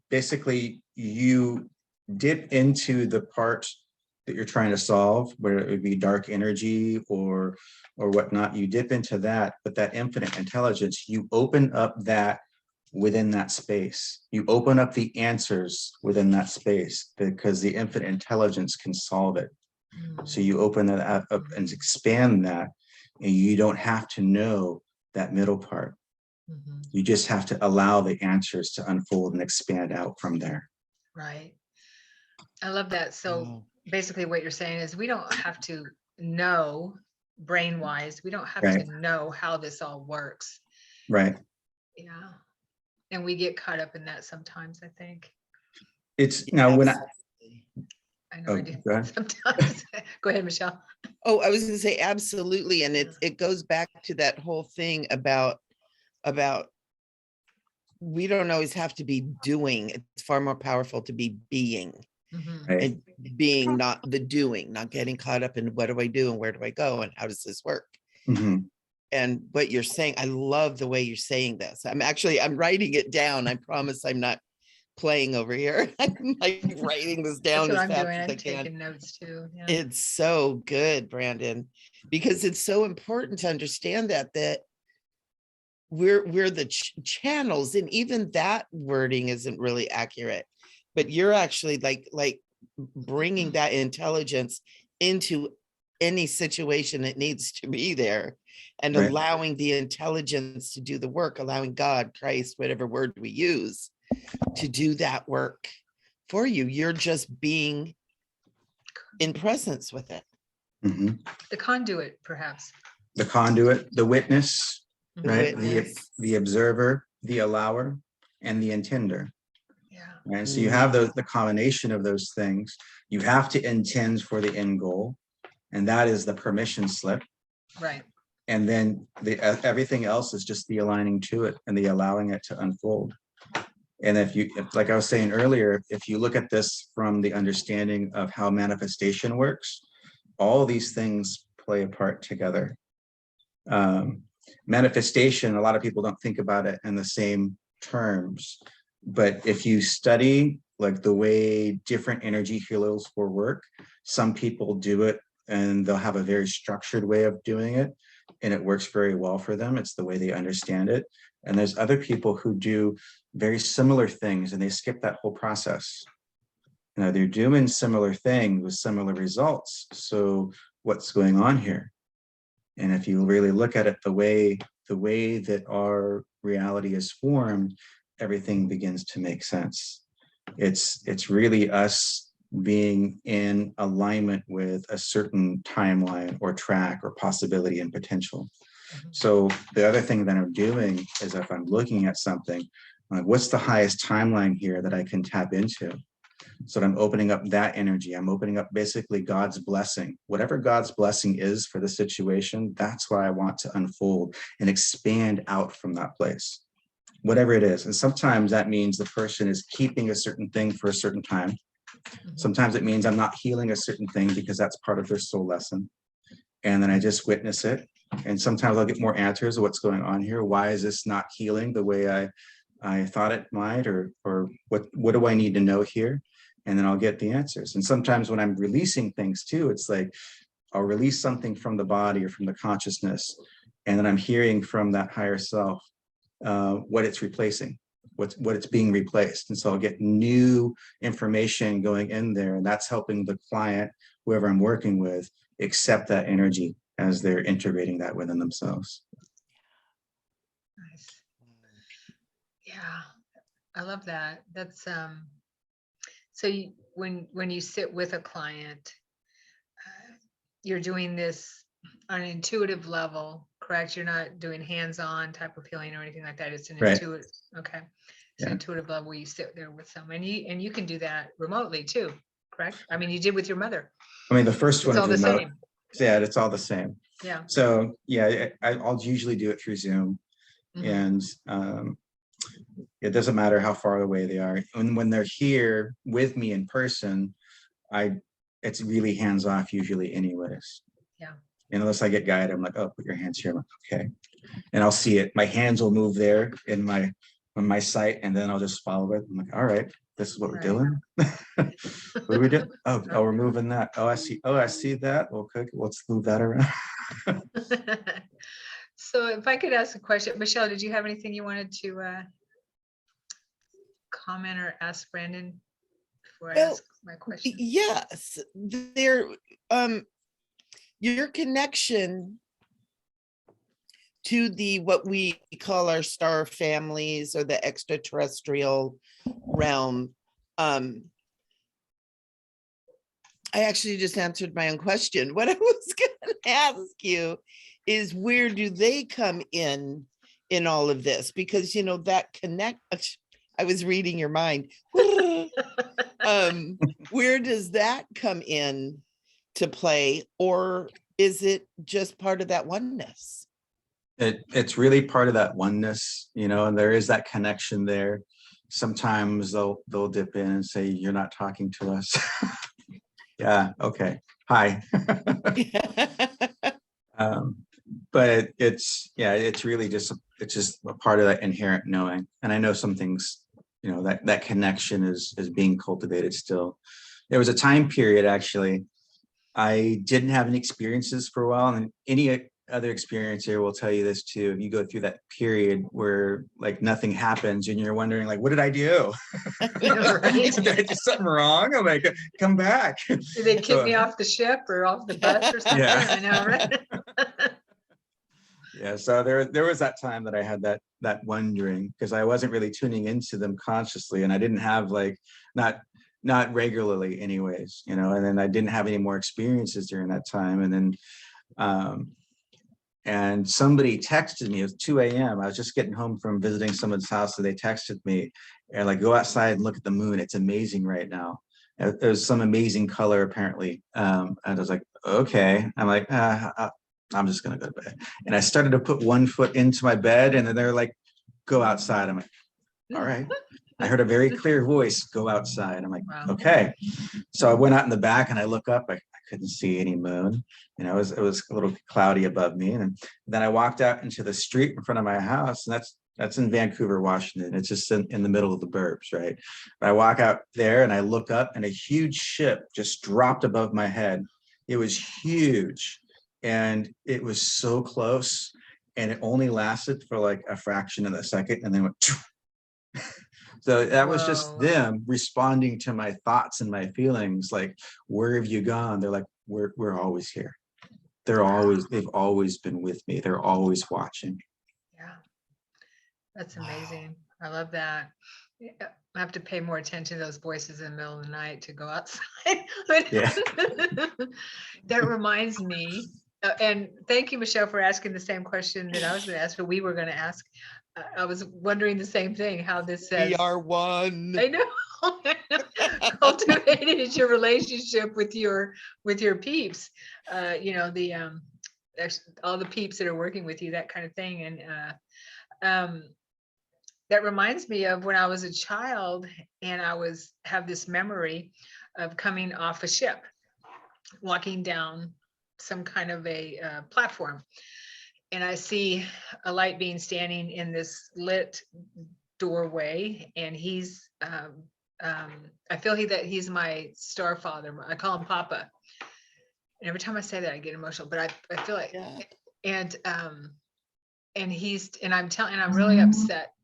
C: basically you dip into the part that you're trying to solve, whether it would be dark energy or whatnot. You dip into that, but that infinite intelligence, you open up that within that space. You open up the answers within that space, because the infinite intelligence can solve it. So you open that up and expand that, and you don't have to know that middle part. You just have to allow the answers to unfold and expand out from there.
B: Right. I love that. So basically what you're saying is we don't have to know brain wise, we don't have to know how this all works.
C: Right.
B: Yeah. And we get caught up in that sometimes, I think.
C: It's now when
B: I know I do sometimes. Go ahead, Michele.
A: Oh, I was going to say absolutely. And it goes back to that whole thing about we don't always have to be doing. It's far more powerful to be being. And being, not the doing, not getting caught up in what do I do and where do I go and how does this work. And what you're saying, I love the way you're saying this. I'm writing it down. I promise I'm not playing over here. I'm like writing this down.
B: That's what
A: as
B: I'm
A: fast
B: doing.
A: as I
B: I'm
A: can.
B: taking notes too. Yeah.
A: It's so good, Brandon, because it's so important to understand that we're the channels, and even that wording isn't really accurate, but you're actually like bringing that intelligence into any situation that needs to be there, and allowing the intelligence to do the work, allowing God, Christ, whatever word we use, to do that work for you. You're just being in presence with it.
B: The conduit, perhaps.
C: The conduit, the witness, right?
A: Witness.
C: The observer, the allower, and the intender.
B: Yeah.
C: And so you have the combination of those things. You have to intend for the end goal, and that is the permission slip.
B: Right.
C: And then everything else is just the aligning to it and the allowing it to unfold. And if like I was saying earlier, if you look at this from the understanding of how manifestation works, all these things play a part together. Manifestation, a lot of people don't think about it in the same terms, but if you study like the way different energy healers will work, some people do it and they'll have a very structured way of doing it, and it works very well for them. It's the way they understand it. And there's other people who do very similar things and they skip that whole process. You know, they're doing similar things with similar results. So what's going on here? And if you really look at it the way that our reality is formed, everything begins to make sense. It's really us being in alignment with a certain timeline or track or possibility and potential. So the other thing that I'm doing is if I'm looking at something, I'm like, what's the highest timeline here that I can tap into? So that I'm opening up that energy. I'm opening up basically God's blessing. Whatever God's blessing is for the situation, that's what I want to unfold and expand out from that place, whatever it is. And sometimes that means the person is keeping a certain thing for a certain time. Sometimes it means I'm not healing a certain thing because that's part of their soul lesson. And then I just witness it. And sometimes I'll get more answers of what's going on here. Why is this not healing the way I thought it might, or what do I need to know here? And then I'll get the answers. And sometimes when I'm releasing things too, it's like I'll release something from the body or from the consciousness, and then I'm hearing from that higher self what it's replacing, what it's being replaced. And so I'll get new information going in there, and that's helping the client, whoever I'm working with, accept that energy as they're integrating that within themselves.
B: Nice. Yeah, I love that. That's so when you sit with a client, you're doing this on an intuitive level, correct? You're not doing hands-on type of healing or anything like that. It's an
C: Right.
B: intuitive. Okay, it's an
C: Yeah.
B: intuitive level where you sit there with someone, and you can do that remotely too, correct? I mean, you did with your mother.
C: I mean, the first one
B: It's all
C: is
B: the
C: remote.
B: same.
C: Yeah, it's all the same.
B: Yeah.
C: So yeah, I'll usually do it through Zoom,
B: Mhm.
C: and it doesn't matter how far away they are. And when they're here with me in person, it's really hands off usually anyways.
B: Yeah.
C: And unless I get guided, I'm like, oh, put your hands here. I'm like, okay. And I'll see it. My hands will move there on my sight, and then I'll just follow it. I'm like, all right, this is what we're
B: Right.
C: doing. What are we doing? Oh, we're moving that. Oh, I see that. Okay, let's move that around.
B: So if I could ask a question, Michele, did you have anything you wanted to comment or ask Brandon before I
A: Well,
B: ask my question?
A: yes, your connection to what we call our star families or the extraterrestrial realm. I actually just answered my own question. What I was going to ask you is, where do they come in all of this? Because, that I was reading your mind. Where does that come in to play, or is it just part of that oneness?
C: It's really part of that oneness, and there is that connection there. Sometimes they'll dip in and say, you're not talking to us. Yeah, okay. Hi. But it's really just a part of that inherent knowing. And I know some things, that connection is being cultivated still. There was a time period, actually, I didn't have any experiences for a while, and any other experiencer will tell you this too. You go through that period where like nothing happens and you're wondering, like, what did I do?
B: Right.
C: Did I do something wrong? I'm like, come back.
B: Did they kick me off the ship or off the bus or something?
C: Yeah.
B: I know, right?
C: Yeah, so there was that time that I had that wondering, because I wasn't really tuning into them consciously, and I didn't have not regularly anyways, and then I didn't have any more experiences during that time. And then and somebody texted me. It was 2 a.m. I was just getting home from visiting someone's house, so they texted me and like, go outside and look at the moon. It's amazing right now. There's some amazing color apparently. And I was like, okay. I'm like, I'm just gonna go to bed. And I started to put one foot into my bed, and then they're like, go outside. I'm like, all right. I heard a very clear voice, go outside. I'm like,
B: Wow.
C: okay. So I went out in the back and I look up, I couldn't see any moon. It was a little cloudy above me. And then I walked out into the street in front of my house, and that's in Vancouver, Washington. It's just in the middle of the burbs, right? But I walk out there and I look up, and a huge ship just dropped above my head. It was huge, and it was so close, and it only lasted for like a fraction of a second, and then went. So that was just them responding to my thoughts and my feelings. Like, where have you gone? They're like, we're always here. They've always been with me. They're always watching.
B: Yeah, that's amazing. Wow. I love that. I have to pay more attention to those voices in the middle of the night to go outside.
C: Yeah.
B: That reminds me, And thank you, Michelle, for asking the same question that I was going to ask, or we were going to ask. I was wondering the same thing, how this says.
A: We are one.
B: I know. Cultivated is your relationship with your peeps. You know, the all the peeps that are working with you, that kind of thing. And that reminds me of when I was a child, and I have this memory of coming off a ship, walking down some kind of a platform, and I see a light being standing in this lit doorway, and he's I feel that he's my star father. I call him Papa, and every time I say that I get emotional, but I feel like,
A: Yeah.
B: and I'm really upset.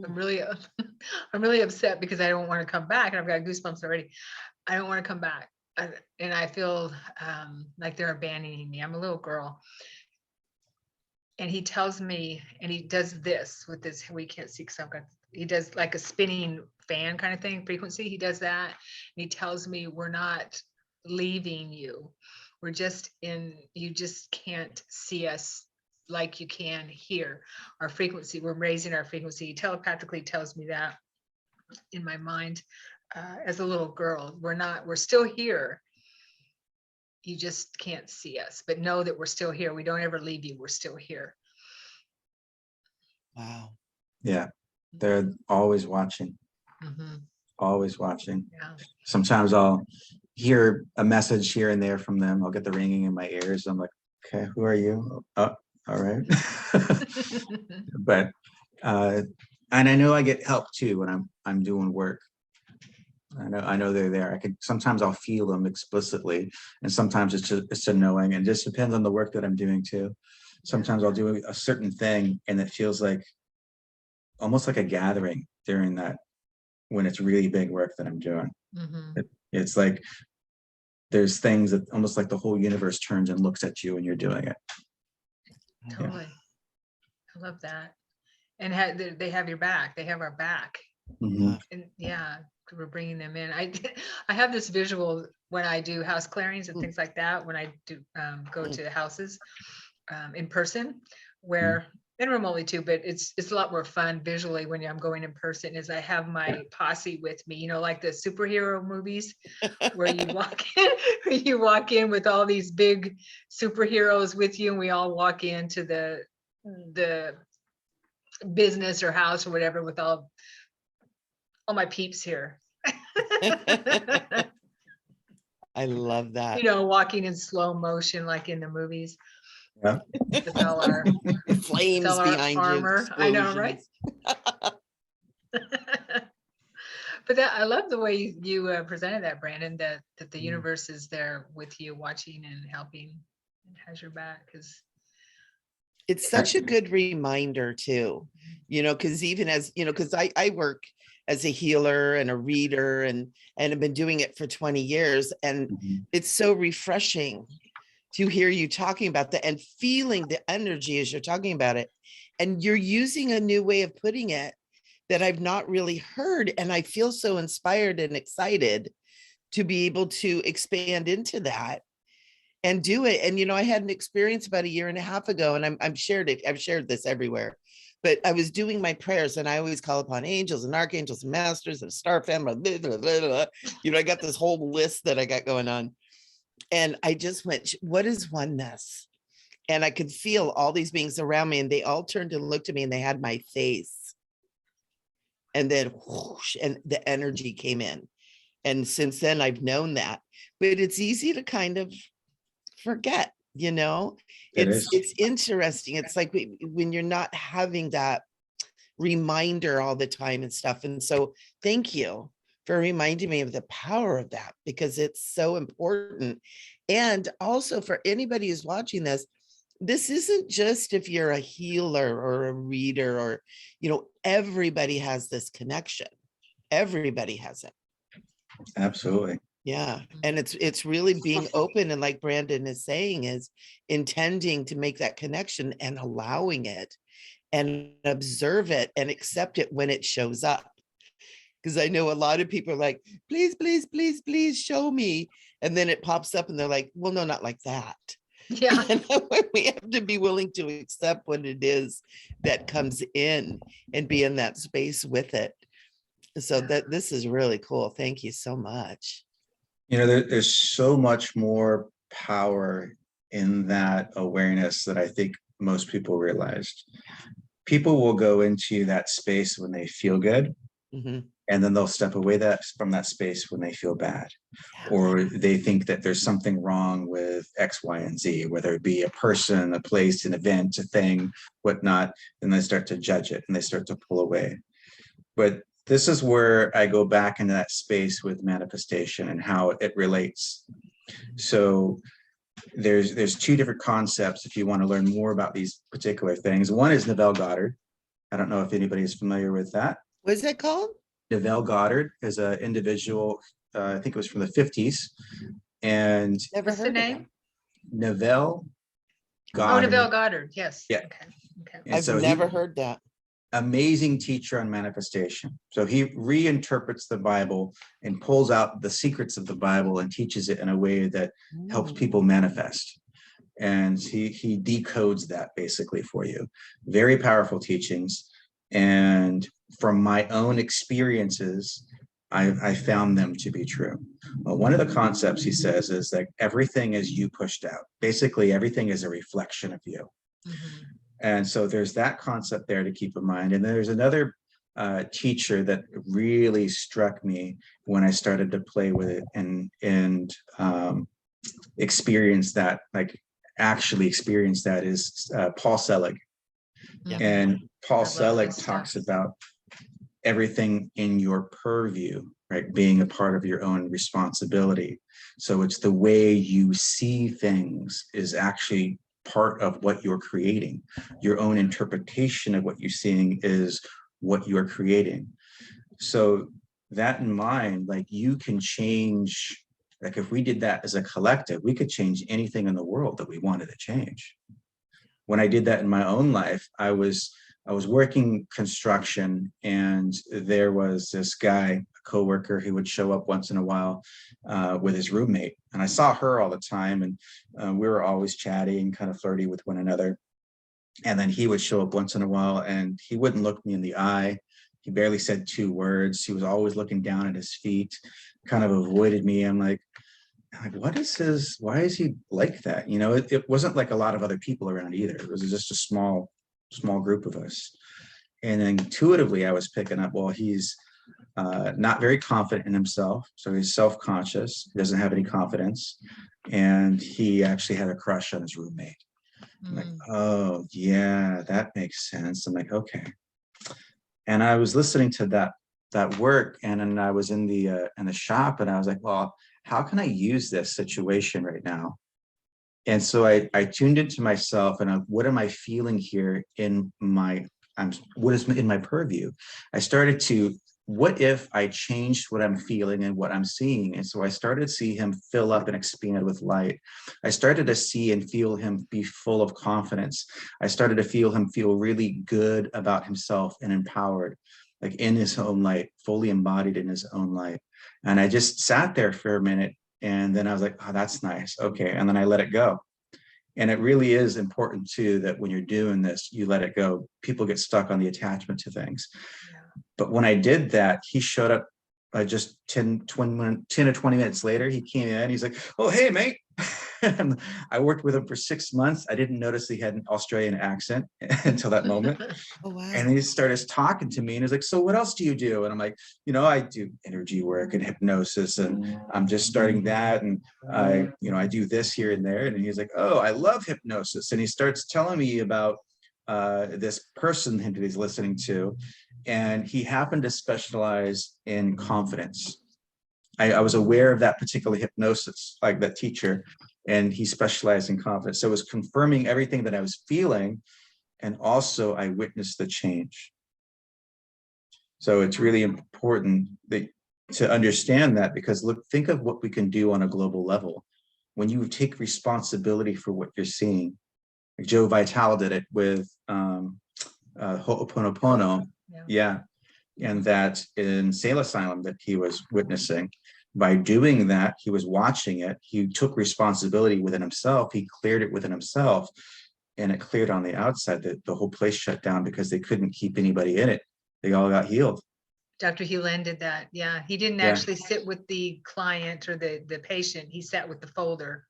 B: I'm really upset because I don't want to come back, and I've got goosebumps already. I don't want to come back. And I feel like they're abandoning me. I'm a little girl. And he tells me, and he does this with this, we can't see because he does like a spinning fan kind of thing, frequency. He does that. And he tells me, we're not leaving you. We're just you just can't see us like you can hear our frequency. We're raising our frequency. He telepathically tells me that in my mind. As a little girl, we're still here. You just can't see us, but know that we're still here. We don't ever leave you. We're still here.
A: Wow.
C: Yeah, they're always watching, always watching.
B: Yeah.
C: Sometimes I'll hear a message here and there from them. I'll get the ringing in my ears. I'm like, okay, who are you? Oh, all right. But and I know I get help too when I'm doing work. I know they're there. Sometimes I'll feel them explicitly, and sometimes it's a knowing, and just depends on the work that I'm doing too. Sometimes I'll do a certain thing and it feels like almost like a gathering during that, when it's really big work that I'm doing. It's like there's things that almost like the whole universe turns and looks at you when you're doing it.
B: Totally. Yeah. I love that. And they have your back. They have our back. And yeah, we're bringing them in. I have this visual when I do house clearings and things like that, when I do go to houses in person, where and remotely too, but it's a lot more fun visually when I'm going in person, is I have my posse with me, you know, like the superhero movies where you walk in with all these big superheroes with you, and we all walk into the business or house or whatever with all my peeps here.
A: I love that.
B: You know, walking in slow motion like in the movies.
C: Yeah.
B: With all our
A: flames
B: all our
A: behind
B: armor.
A: you.
B: I know, right? But I love the way you presented that, Brandon, that the universe is there with you, watching and helping and has your back. Because
A: it's such a good reminder too, you know, because even as, you know, because I work as a healer and a reader and have been doing it for 20 years. And it's so refreshing to hear you talking about that and feeling the energy as you're talking about it. And you're using a new way of putting it that I've not really heard. And I feel so inspired and excited to be able to expand into that and do it. And, you know, I had an experience about 1.5 years ago, and I've shared this everywhere, but I was doing my prayers, and I always call upon angels and archangels and masters and star family, blah, blah, blah, blah. You know, I got this whole list that I got going on. And I just went, what is oneness? And I could feel all these beings around me, and they all turned and looked at me, and they had my face. And then whoosh, and the energy came in. And since then I've known that, but it's easy to kind of forget, you know. It's interesting. It's like when you're not having that reminder all the time and stuff. And so thank you for reminding me of the power of that, because it's so important. And also for anybody who's watching this isn't just if you're a healer or a reader, or, you know, everybody has this connection. Everybody has it.
C: Absolutely.
A: Yeah. And it's really being open. And like Brandon is saying, is intending to make that connection and allowing it and observe it and accept it when it shows up. Because I know a lot of people are like, please, please, please, please show me. And then it pops up and they're like, well, no, not like that.
B: Yeah.
A: You know, we have to be willing to accept what it is that comes in and be in that space with it. So that this is really cool. Thank you so much.
C: There's so much more power in that awareness that I think most people realized. People will go into that space when they feel good,
A: Mhm.
C: and then they'll step away from that space when they feel bad, or they think that there's something wrong with X, Y, and Z, whether it be a person, a place, an event, a thing, whatnot, and they start to judge it and they start to pull away. But this is where I go back into that space with manifestation and how it relates. So there's two different concepts if you want to learn more about these particular things. One is Neville Goddard. I don't know if anybody is familiar with that.
A: What is it called?
C: Neville Goddard is an individual, I think it was from the 50s. And
A: Never
B: What's the
A: heard of
B: name?
A: him.
C: Neville
B: Oh,
C: Goddard.
B: Neville Goddard. Yes.
C: Yeah.
B: Okay.
C: And
A: I've
C: so
A: never heard that.
C: amazing teacher on manifestation. So he reinterprets the Bible and pulls out the secrets of the Bible and teaches it in a way that helps people manifest. And he decodes that basically for you. Very powerful teachings. And from my own experiences, I found them to be true. Well, one of the concepts he says is that everything is you pushed out. Basically, everything is a reflection of you.
B: Mhm.
C: And so there's that concept there to keep in mind. And then there's another teacher that really struck me when I started to play with it and experience that, like actually experience that, is Paul Selig.
A: Yeah.
C: And Paul
B: I love
C: Selig
B: this
C: talks
B: stuff.
C: about everything in your purview, right, being a part of your own responsibility. So it's the way you see things is actually part of what you're creating. Your own interpretation of what you're seeing is what you're creating. So that in mind, like you can change, like if we did that as a collective, we could change anything in the world that we wanted to change. When I did that in my own life, I was working construction, and there was this guy, a coworker, who would show up once in a while with his roommate, and I saw her all the time, and we were always chatting, kind of flirty with one another. And then he would show up once in a while, and he wouldn't look me in the eye. He barely said two words. He was always looking down at his feet, kind of avoided me. I'm like, why is he like that? It wasn't like a lot of other people around either. It was just a small group of us. And intuitively I was picking up, well, he's not very confident in himself. So he's self-conscious, he doesn't have any confidence. And he actually had a crush on his roommate. I'm like, oh yeah, that makes sense. I'm like, okay. And I was listening to that work, and then I was in the shop, and I was like, well, how can I use this situation right now? And so I tuned into myself, and what am I feeling here in what is in my purview? I started to, what if I changed what I'm feeling and what I'm seeing? And so I started to see him fill up and expand with light. I started to see and feel him be full of confidence. I started to feel him feel really good about himself and empowered, like in his own light, fully embodied in his own light. And I just sat there for a minute, and then I was like, oh, that's nice. Okay. And then I let it go. And it really is important too, that when you're doing this, you let it go. People get stuck on the attachment to things.
B: Yeah.
C: But when I did that, he showed up just 10 or 20 minutes later. He came in, he's like, oh, hey, mate. And I worked with him for 6 months. I didn't notice he had an Australian accent until that moment.
A: Oh, wow.
C: And he started talking to me, and he's like, so what else do you do? And I'm like, I do energy work and hypnosis, and I'm just starting that. And I do this here and there. And he's like, oh, I love hypnosis. And he starts telling me about this person that he's listening to. And he happened to specialize in confidence. I was aware of that particular hypnosis, like that teacher, and he specialized in confidence. So it was confirming everything that I was feeling. And also I witnessed the change. So it's really important to understand that, because look, think of what we can do on a global level. When you take responsibility for what you're seeing, like Joe Vitale did it with Ho'oponopono. Yeah. And that in Sale Asylum that he was witnessing, by doing that, he was watching it. He took responsibility within himself. He cleared it within himself, and it cleared on the outside. The whole place shut down because they couldn't keep anybody in it. They all got healed.
B: Dr. Hewlin did that. Yeah. He didn't
C: Yeah.
B: actually sit with the client or the patient. He sat with the folder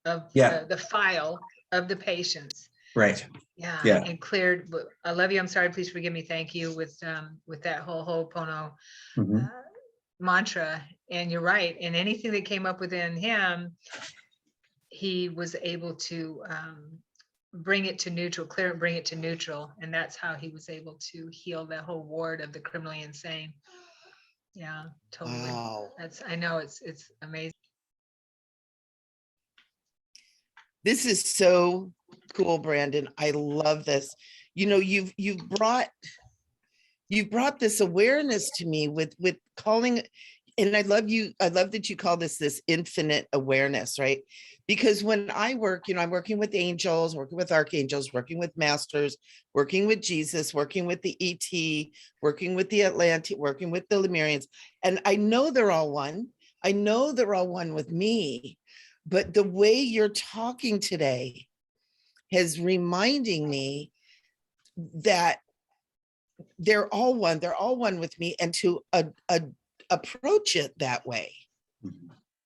B: of
C: Yeah.
B: the file of the patients.
C: Right.
B: Yeah.
C: Yeah.
B: And cleared. I love you. I'm sorry. Please forgive me. Thank you with that whole Ho'oponopono
C: Mhm.
B: mantra. And you're right. And anything that came up within him, he was able to bring it to neutral, clear it, bring it to neutral. And that's how he was able to heal that whole ward of the criminally insane. Yeah, totally.
A: Wow.
B: I know it's amazing.
A: This is so cool, Brandon. I love this. You know, you've brought this awareness to me with calling, and I love that you call this infinite awareness, right? Because when I work, you know, I'm working with angels, working with archangels, working with masters, working with Jesus, working with the ET, working with the Atlantean, working with the Lemurians, and I know they're all one. I know they're all one with me, but the way you're talking today is reminding me that they're all one. They're all one with me, and to approach it that way,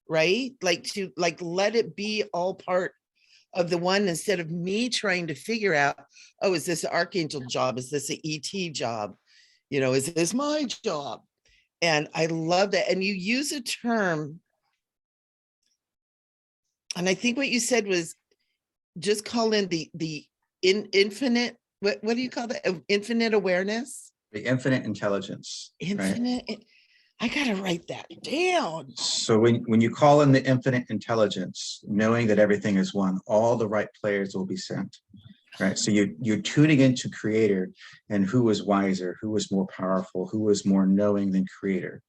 A: right? To let it be all part of the one, instead of me trying to figure out, oh, is this an archangel job? Is this an ET job? You know, is this my job? And I love that. And you use a term, and I think what you said was just call in the infinite, what do you call that? Infinite awareness?
C: The infinite intelligence. Right?
A: Infinite. I gotta write that down.
C: So when you call in the infinite intelligence, knowing that everything is one, all the right players will be sent. Right. So you're tuning into creator, and who is wiser, who is more powerful, who is more knowing than creator.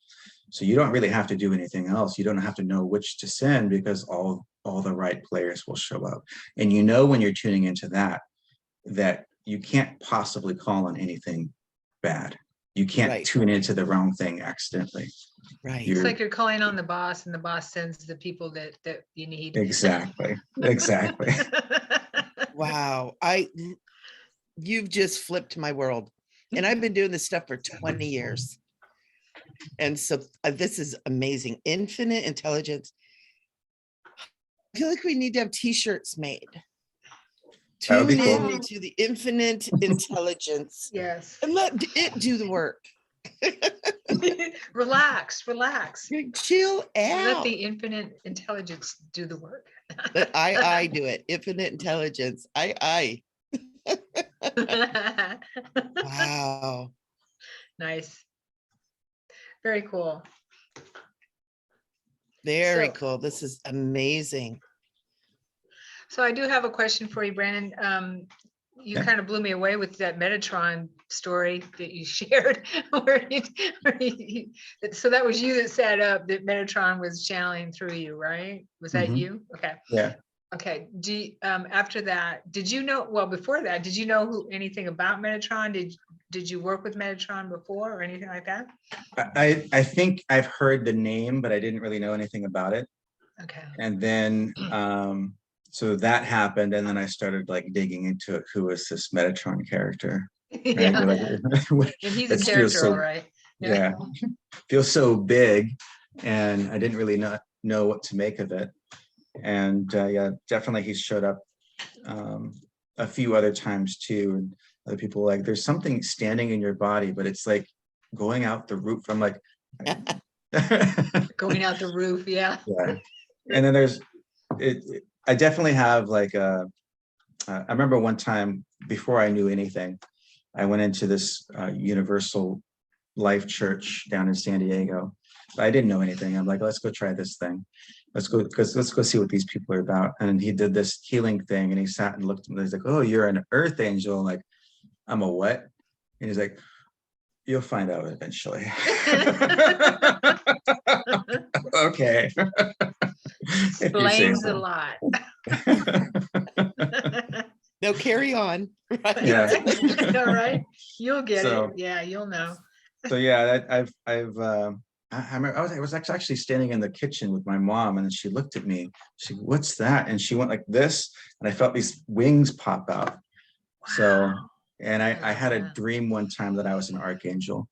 C: So you don't really have to do anything else. You don't have to know which to send, because all the right players will show up. And you know, when you're tuning into that you can't possibly call on anything bad. You can't tune into the wrong thing accidentally.
A: Right.
B: It's like you're calling on the boss, and the boss sends the people that you need.
C: Exactly.
A: Wow. You've just flipped my world. And I've been doing this stuff for 20 years. And so this is amazing. Infinite intelligence. I feel like we need to have t-shirts made. Tune in into the infinite intelligence.
B: Yes.
A: And let it do the work.
B: Relax.
A: Chill out.
B: Let the infinite intelligence do the work.
A: Let I do it. Infinite intelligence. I. Wow.
B: Nice. Very cool.
A: Very cool. This is amazing.
B: So I do have a question for you, Brandon. You kind of blew me away with that Metatron story that you shared. So that was you that set up that Metatron was channeling through you, right? Was that you? Okay.
C: Yeah.
B: Okay. After that, did you know? Well, before that, did you know anything about Metatron? Did you work with Metatron before or anything like that?
C: I think I've heard the name, but I didn't really know anything about it.
B: Okay.
C: And then so that happened, and then I started digging into it. Who is this Metatron character? Right?
B: Yeah. And he's a character, all right.
C: Yeah. Feels so big, and I didn't really know what to make of it. And yeah, definitely he's showed up a few other times too. And other people there's something standing in your body, but it's going out the roof. I'm like
B: going out the roof. Yeah.
C: Yeah. And then there's I definitely have I remember one time before I knew anything, I went into this Universal Life Church down in San Diego. I didn't know anything. I'm like, let's go try this thing. Let's go see what these people are about. And he did this healing thing, and he sat and looked at me. He's like, oh, you're an earth angel. I'm like, I'm a what? And he's like, you'll find out eventually. Okay.
B: Explains a lot.
A: No, carry on. Right?
C: Yeah.
B: All right. You'll get it. Yeah, you'll know.
C: So yeah, I've I remember I was actually standing in the kitchen with my mom, and she looked at me. She, what's that? And she went like this, and I felt these wings pop out. So, and I had a dream one time that I was an archangel.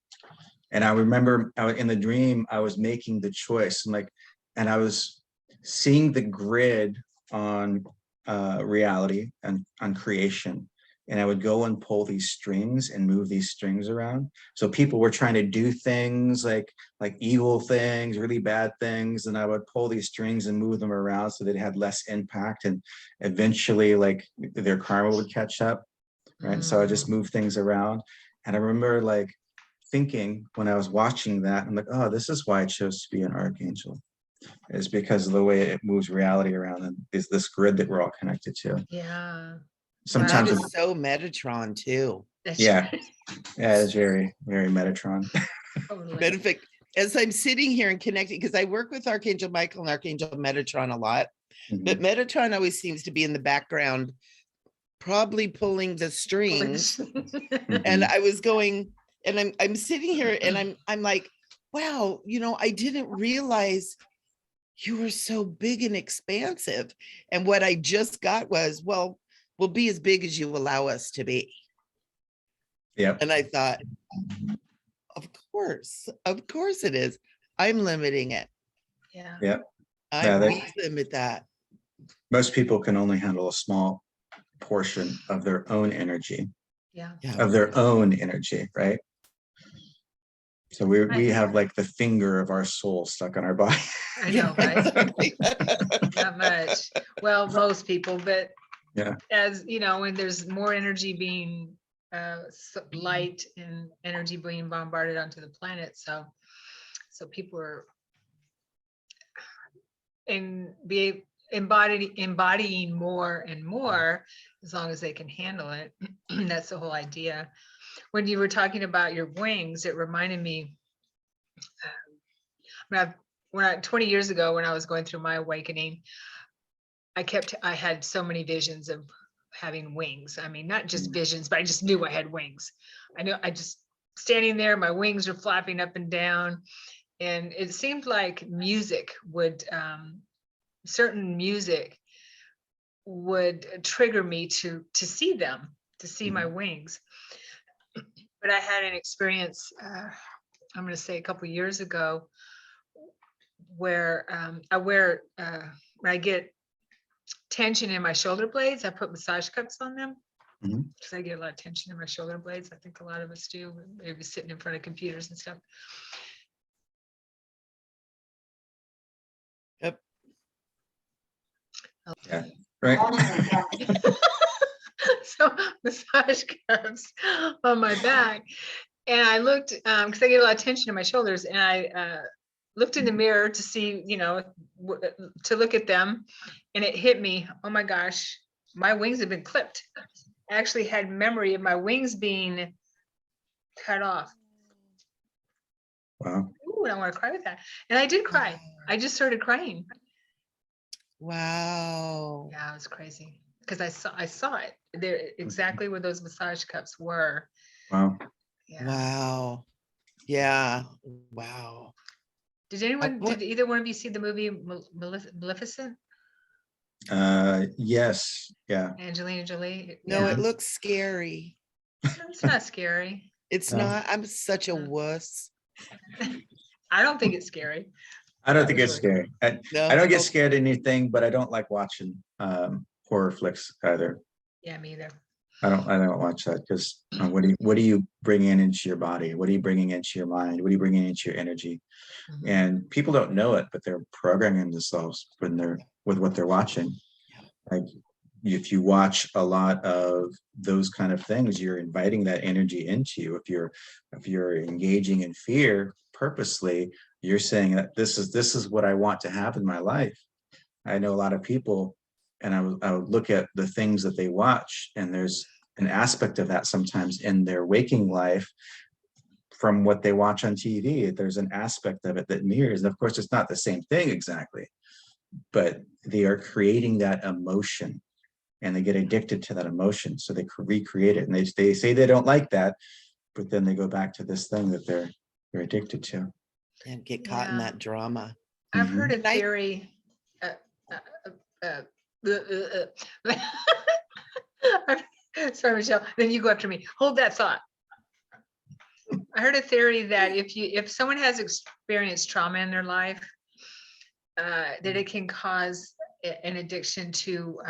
C: And I remember in the dream, I was making the choice, and I was seeing the grid on reality and on creation. And I would go and pull these strings and move these strings around. So people were trying to do things like evil things, really bad things. And I would pull these strings and move them around so they had less impact. And eventually like their karma would catch up. Right. So I just moved things around. And I remember thinking when I was watching that, I'm like, oh, this is why I chose to be an archangel, is because of the way it moves reality around and is this grid that we're all connected to.
B: Yeah.
C: Sometimes
A: That is so Metatron too.
C: yeah, it's very, very Metatron.
B: Totally.
A: Benefit. As I'm sitting here and connecting, because I work with Archangel Michael and Archangel Metatron a lot, but Metatron always seems to be in the background, probably pulling the strings. And I was going, and I'm sitting here and I'm like, wow, I didn't realize you were so big and expansive. And what I just got was, well, we'll be as big as you allow us to be.
C: Yep.
A: And I thought, of course it is. I'm limiting it.
B: Yeah.
C: Yep.
A: I won't limit that.
C: Most people can only handle a small portion of their own energy.
B: Yeah.
C: Of their own energy, right? So we have like the finger of our soul stuck on our body.
B: I know, right? Not much. Well, most people, but
C: yeah,
B: as you know, when there's more energy being light and energy being bombarded onto the planet, so people are embodying more and more as long as they can handle it. That's the whole idea. When you were talking about your wings, it reminded me when 20 years ago, when I was going through my awakening, I had so many visions of having wings. I mean, not just visions, but I just knew I had wings. I just standing there, my wings are flapping up and down. And it seemed like music would, certain music would trigger me to see them, to see my wings. But I had an experience, I'm going to say a couple of years ago, where when I get tension in my shoulder blades, I put massage cups on them because I get a lot of tension in my shoulder blades. I think a lot of us do, maybe sitting in front of computers and stuff.
A: Yep.
C: Yeah. Right.
B: So massage cups on my back, and I looked because I get a lot of tension in my shoulders, and I looked in the mirror to see, to look at them, and it hit me. Oh my gosh, my wings have been clipped. I actually had memory of my wings being cut off.
C: Wow.
B: Ooh, and I want to cry with that. And I did cry. I just started crying.
A: Wow.
B: Yeah, it was crazy because I saw it. They're exactly where those massage cups were.
C: Wow.
B: Yeah.
A: Wow. Yeah. Wow.
B: Did either one of you see the movie Maleficent?
C: Yes. Yeah.
B: Angelina Jolie?
A: No,
B: Yeah.
A: it looks scary.
B: It's not scary.
A: It's not. I'm such a wuss.
B: I don't think it's scary.
C: I don't think it's scary. I don't get scared of anything, but I don't like watching horror flicks either.
B: Yeah, me either.
C: I don't watch that because what do you bring into your body? What are you bringing into your mind? What are you bringing into your energy? And people don't know it, but they're programming themselves with what they're watching. Like if you watch a lot of those kind of things, you're inviting that energy into you. If you're engaging in fear purposely, you're saying that this is what I want to have in my life. I know a lot of people, and I would look at the things that they watch, and there's an aspect of that sometimes in their waking life from what they watch on TV. There's an aspect of it that mirrors. And of course, it's not the same thing exactly, but they are creating that emotion and they get addicted to that emotion. So they recreate it, and they say they don't like that, but then they go back to this thing that they're addicted to.
A: and get caught in
B: Yeah.
A: that drama.
B: I've heard a
A: Good night.
B: theory. Sorry, Michelle. Then you go after me. Hold that thought. I heard a theory that if someone has experienced trauma in their life, that it can cause an addiction to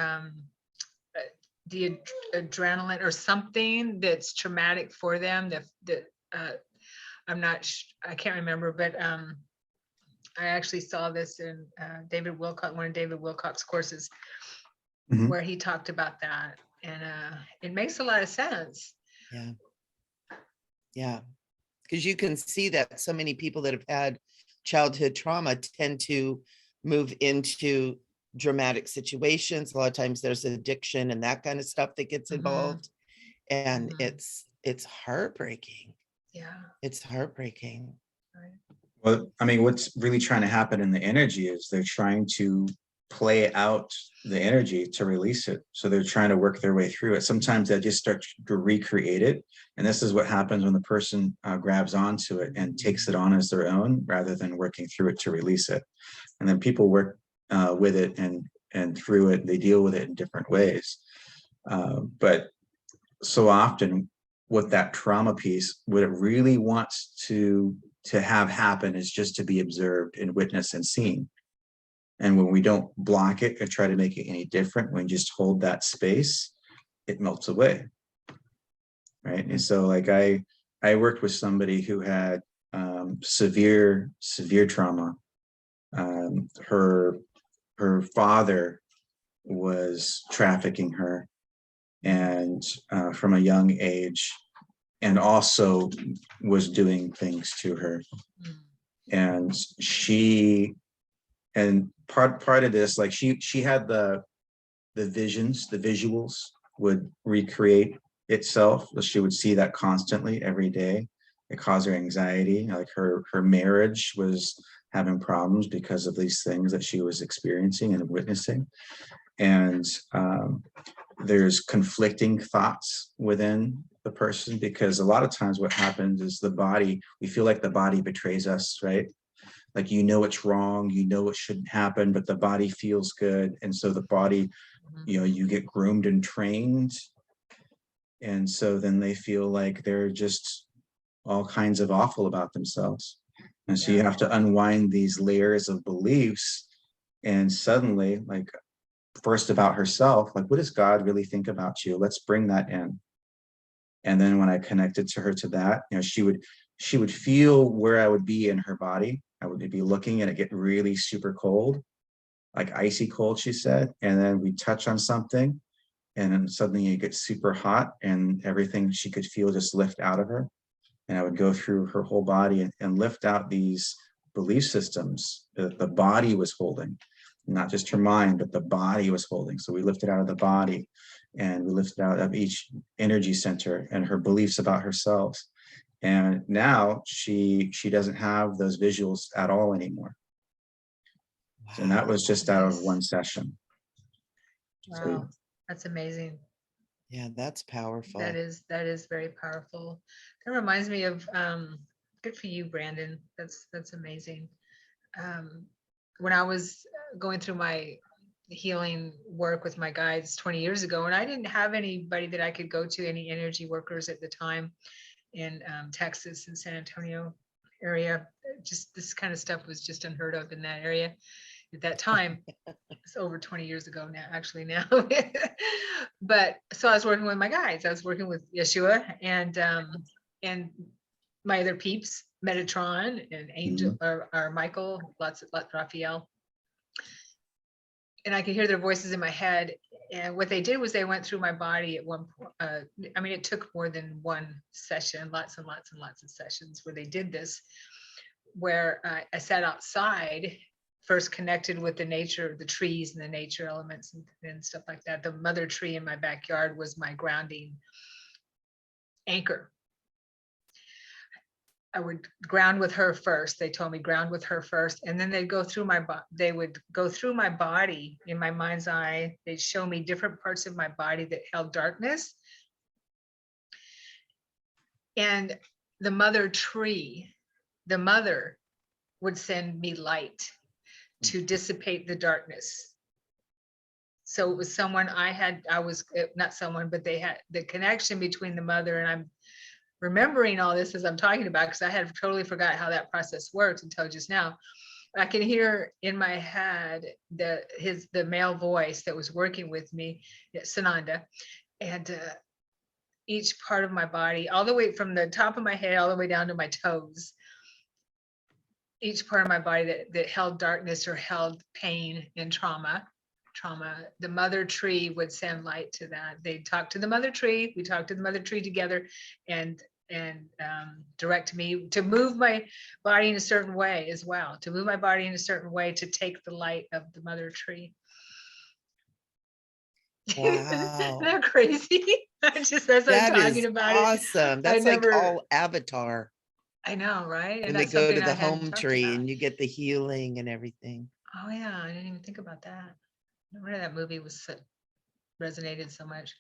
B: the adrenaline or something that's traumatic for them. That I can't remember, but I actually saw this in one of David Wilcock's courses,
C: Mhm.
B: where he talked about that, and it makes a lot of sense.
A: Yeah. Yeah. Because you can see that so many people that have had childhood trauma tend to move into dramatic situations. A lot of times there's addiction and that kind of stuff that gets
B: Mhm.
A: involved. And
B: Mhm.
A: it's heartbreaking.
B: Yeah.
A: It's heartbreaking.
B: Right.
C: Well, I mean, what's really trying to happen in the energy is they're trying to play out the energy to release it. So they're trying to work their way through it. Sometimes they just start to recreate it. And this is what happens when the person grabs onto it and takes it on as their own, rather than working through it to release it. And then people work with it and through it. They deal with it in different ways. But so often with that trauma piece, what it really wants to have happen is just to be observed and witnessed and seen. And when we don't block it or try to make it any different, when we just hold that space, it melts away. Right. And so like I worked with somebody who had severe trauma. Her father was trafficking her, and from a young age, and also was doing things to her. And part of this, like she had the visions, the visuals would recreate itself. She would see that constantly every day. It caused her anxiety. Like her marriage was having problems because of these things that she was experiencing and witnessing. And there's conflicting thoughts within the person, because a lot of times what happens is we feel like the body betrays us, right? Like, it's wrong, it shouldn't happen, but the body feels good. And so the body, you get groomed and trained. And so then they feel like they're just all kinds of awful about themselves. And so you have to unwind these layers of beliefs. And suddenly, like, first about herself, like, what does God really think about you? Let's bring that in. And then when I connected to her to that, she would feel where I would be in her body. I would be looking and it get really super cold, like icy cold, she said. And then we touch on something and then suddenly it gets super hot, and everything she could feel just lift out of her. And I would go through her whole body and lift out these belief systems that the body was holding, not just her mind, but the body was holding. So we lifted out of the body, and we lifted out of each energy center and her beliefs about herself. And now she doesn't have those visuals at all anymore. Wow. And that was just out of one session.
B: Wow,
C: So,
B: that's amazing.
A: Yeah, that's powerful.
B: That is very powerful. That reminds me of good for you, Brandon. That's amazing. When I was going through my healing work with my guides 20 years ago, and I didn't have anybody that I could go to, any energy workers at the time in Texas and San Antonio area. Just this kind of stuff was just unheard of in that area at that time. It's over 20 years ago now, actually now. But so I was working with my guides. I was working with Yeshua and my other peeps, Metatron and Angel, or Michael, lots of Raphael. And I could hear their voices in my head. And what they did was they went through my body at one point. I mean, it took more than one session, lots and lots and lots of sessions where they did this, where I sat outside, first connected with the nature, the trees and the nature elements and stuff like that. The mother tree in my backyard was my grounding anchor. I would ground with her first. They told me ground with her first, and then they'd go through they would go through my body in my mind's eye. They'd show me different parts of my body that held darkness. And the mother tree, the mother would send me light to dissipate the darkness. So it was someone I was not someone, but they had the connection between the mother, and I'm remembering all this as I'm talking about, because I had totally forgot how that process works until just now. I can hear in my head the male voice that was working with me, Sananda, and each part of my body, all the way from the top of my head all the way down to my toes, each part of my body that held darkness or held pain and trauma, the mother tree would send light to that. They'd talk to the mother tree. We talked to the mother tree together, and direct me to move my body in a certain way as well, to move my body in a certain way to take the light of the mother tree.
A: Wow.
B: Isn't that crazy? Just as I'm
A: That
B: talking
A: is
B: about
A: awesome.
B: it,
A: That's like all Avatar.
B: I know, right?
A: When
B: And
A: they
B: that's
A: go to
B: something
A: the
B: I hadn't
A: home
B: talked
A: tree
B: about.
A: and you get the healing and everything.
B: Oh yeah, I didn't even think about that. No wonder that movie resonated so much.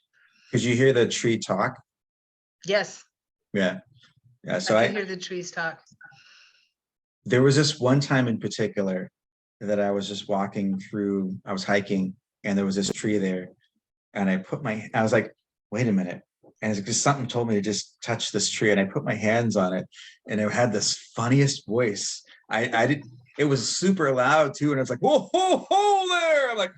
C: Could you hear the tree talk?
B: Yes,
C: Yeah. So
B: I can hear the trees talk.
C: there was this one time in particular that I was just walking through, I was hiking, and there was this tree there. And I was like, wait a minute. And it's just something told me to just touch this tree. And I put my hands on it, and it had this funniest voice. It was super loud too. And I was like, whoa, whoa, whoa there. I'm like,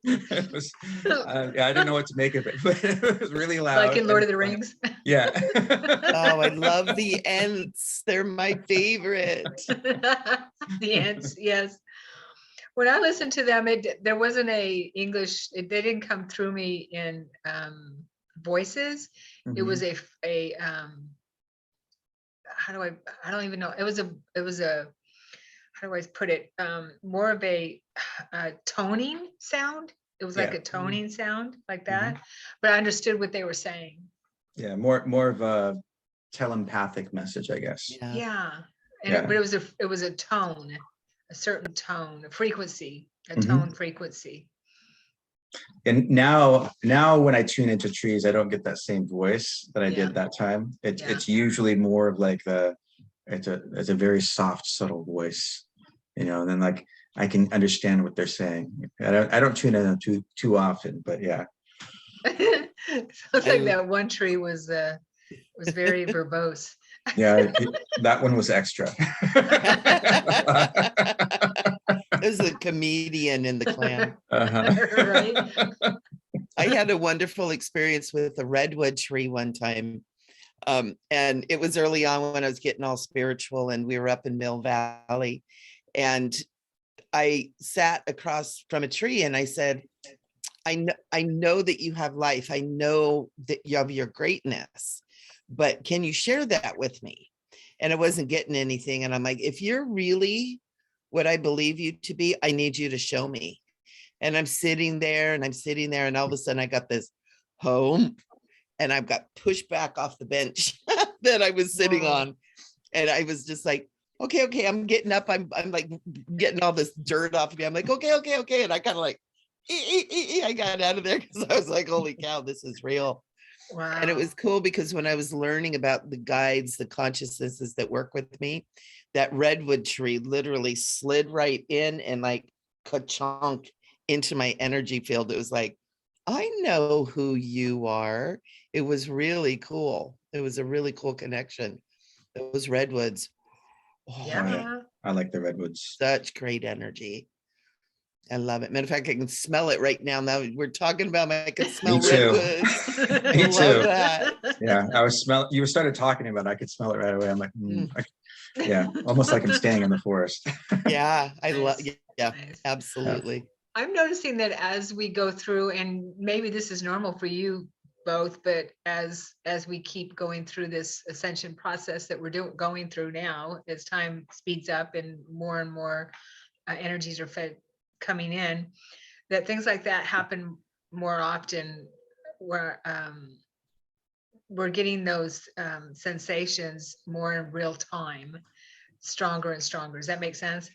C: it was, I didn't know what to make of it, but it was really loud.
B: Like in Lord of the Rings.
C: Yeah.
A: Oh, I love the Ents. They're my favorite.
B: The ants, yes. When I listened to them, there wasn't they didn't come through me in voices. It was a I don't even know. It was a how do I put it? More of a toning sound. It was like a toning sound like that, but I understood what they were saying.
C: Yeah, more of a telepathic message, I guess.
B: Yeah. But it was a tone, a certain tone, a frequency, a tone frequency.
C: And now when I tune into trees, I don't get that same voice that I did that time. It's usually more of like it's a very soft, subtle voice, and then like I can understand what they're saying. I don't tune in too often, but yeah.
B: Sounds like that one tree was very verbose.
C: Yeah, that one was extra.
A: There's a comedian in the clan.
B: Right.
A: I had a wonderful experience with a redwood tree one time. And it was early on when I was getting all spiritual, and we were up in Mill Valley, and I sat across from a tree and I said, I know that you have life. I know that you have your greatness, but can you share that with me? And I wasn't getting anything. And I'm like, if you're really what I believe you to be, I need you to show me. And I'm sitting there and all of a sudden I got this home, and I've got pushed back off the bench that I was sitting on. And I was just like, okay, I'm getting up. I'm like getting all this dirt off of me. I'm like, okay. And I kind of like, I got out of there because I was like, holy cow, this is real.
B: Wow.
A: And it was cool because when I was learning about the guides, the consciousnesses that work with me, that redwood tree literally slid right in and like ka-chunk into my energy field. It was like, I know who you are. It was really cool. It was a really cool connection. Those redwoods. Oh,
B: yeah.
C: I like the redwoods.
A: Such great energy. I love it. Matter of fact, I can smell it right now. Now we're talking about, I can smell redwoods.
C: Me
A: I
C: too.
A: love that.
C: Yeah, you started talking about it. I could smell it right away. I'm like, yeah, almost like I'm staying in the forest.
A: Yeah, I love. Yeah,
B: Nice.
A: absolutely.
B: I'm noticing that as we go through, and maybe this is normal for you both, but as we keep going through this ascension process that we're going through now, as time speeds up and more energies are coming in, that things like that happen more often, where we're getting those sensations more in real time, stronger and stronger. Does that make sense?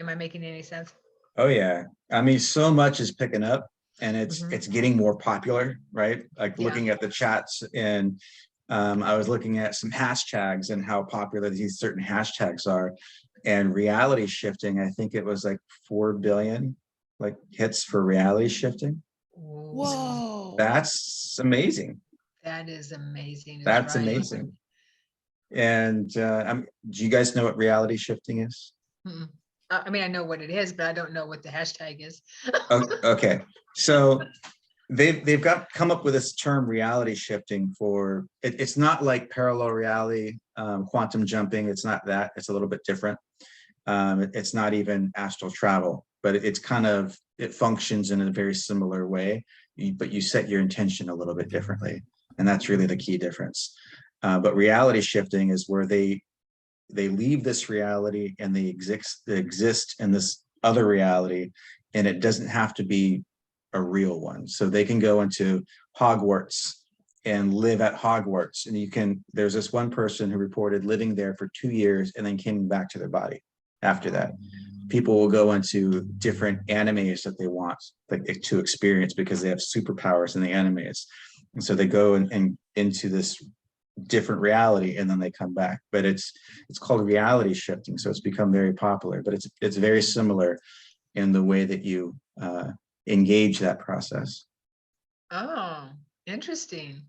B: Am I making any sense?
C: Oh yeah, I mean, so much is picking up, and it's getting more popular, right? Like looking at the chats, and I was looking at some hashtags and how popular these certain hashtags are, and reality shifting. I think it was like 4 billion like hits for reality shifting.
A: Whoa.
C: That's amazing.
B: That is amazing. Is
C: That's
B: right.
C: amazing. And do you guys know what reality shifting is?
B: Mm-mm. I mean, I know what it is, but I don't know what the hashtag is.
C: Okay, so they've come up with this term reality shifting for it. It's not like parallel reality, quantum jumping. It's not that. It's a little bit different. It's not even astral travel, but it's kind of, it functions in a very similar way, but you set your intention a little bit differently, and that's really the key difference. But reality shifting is where they leave this reality and they exist in this other reality, and it doesn't have to be a real one. So they can go into Hogwarts and live at Hogwarts, and there's this one person who reported living there for 2 years and then came back to their body after that. People will go into different animes that they want to experience because they have superpowers in the animes, and so they go and into this different reality and then they come back. But it's called reality shifting, so it's become very popular, but it's very similar in the way that you engage that process.
B: Oh, interesting.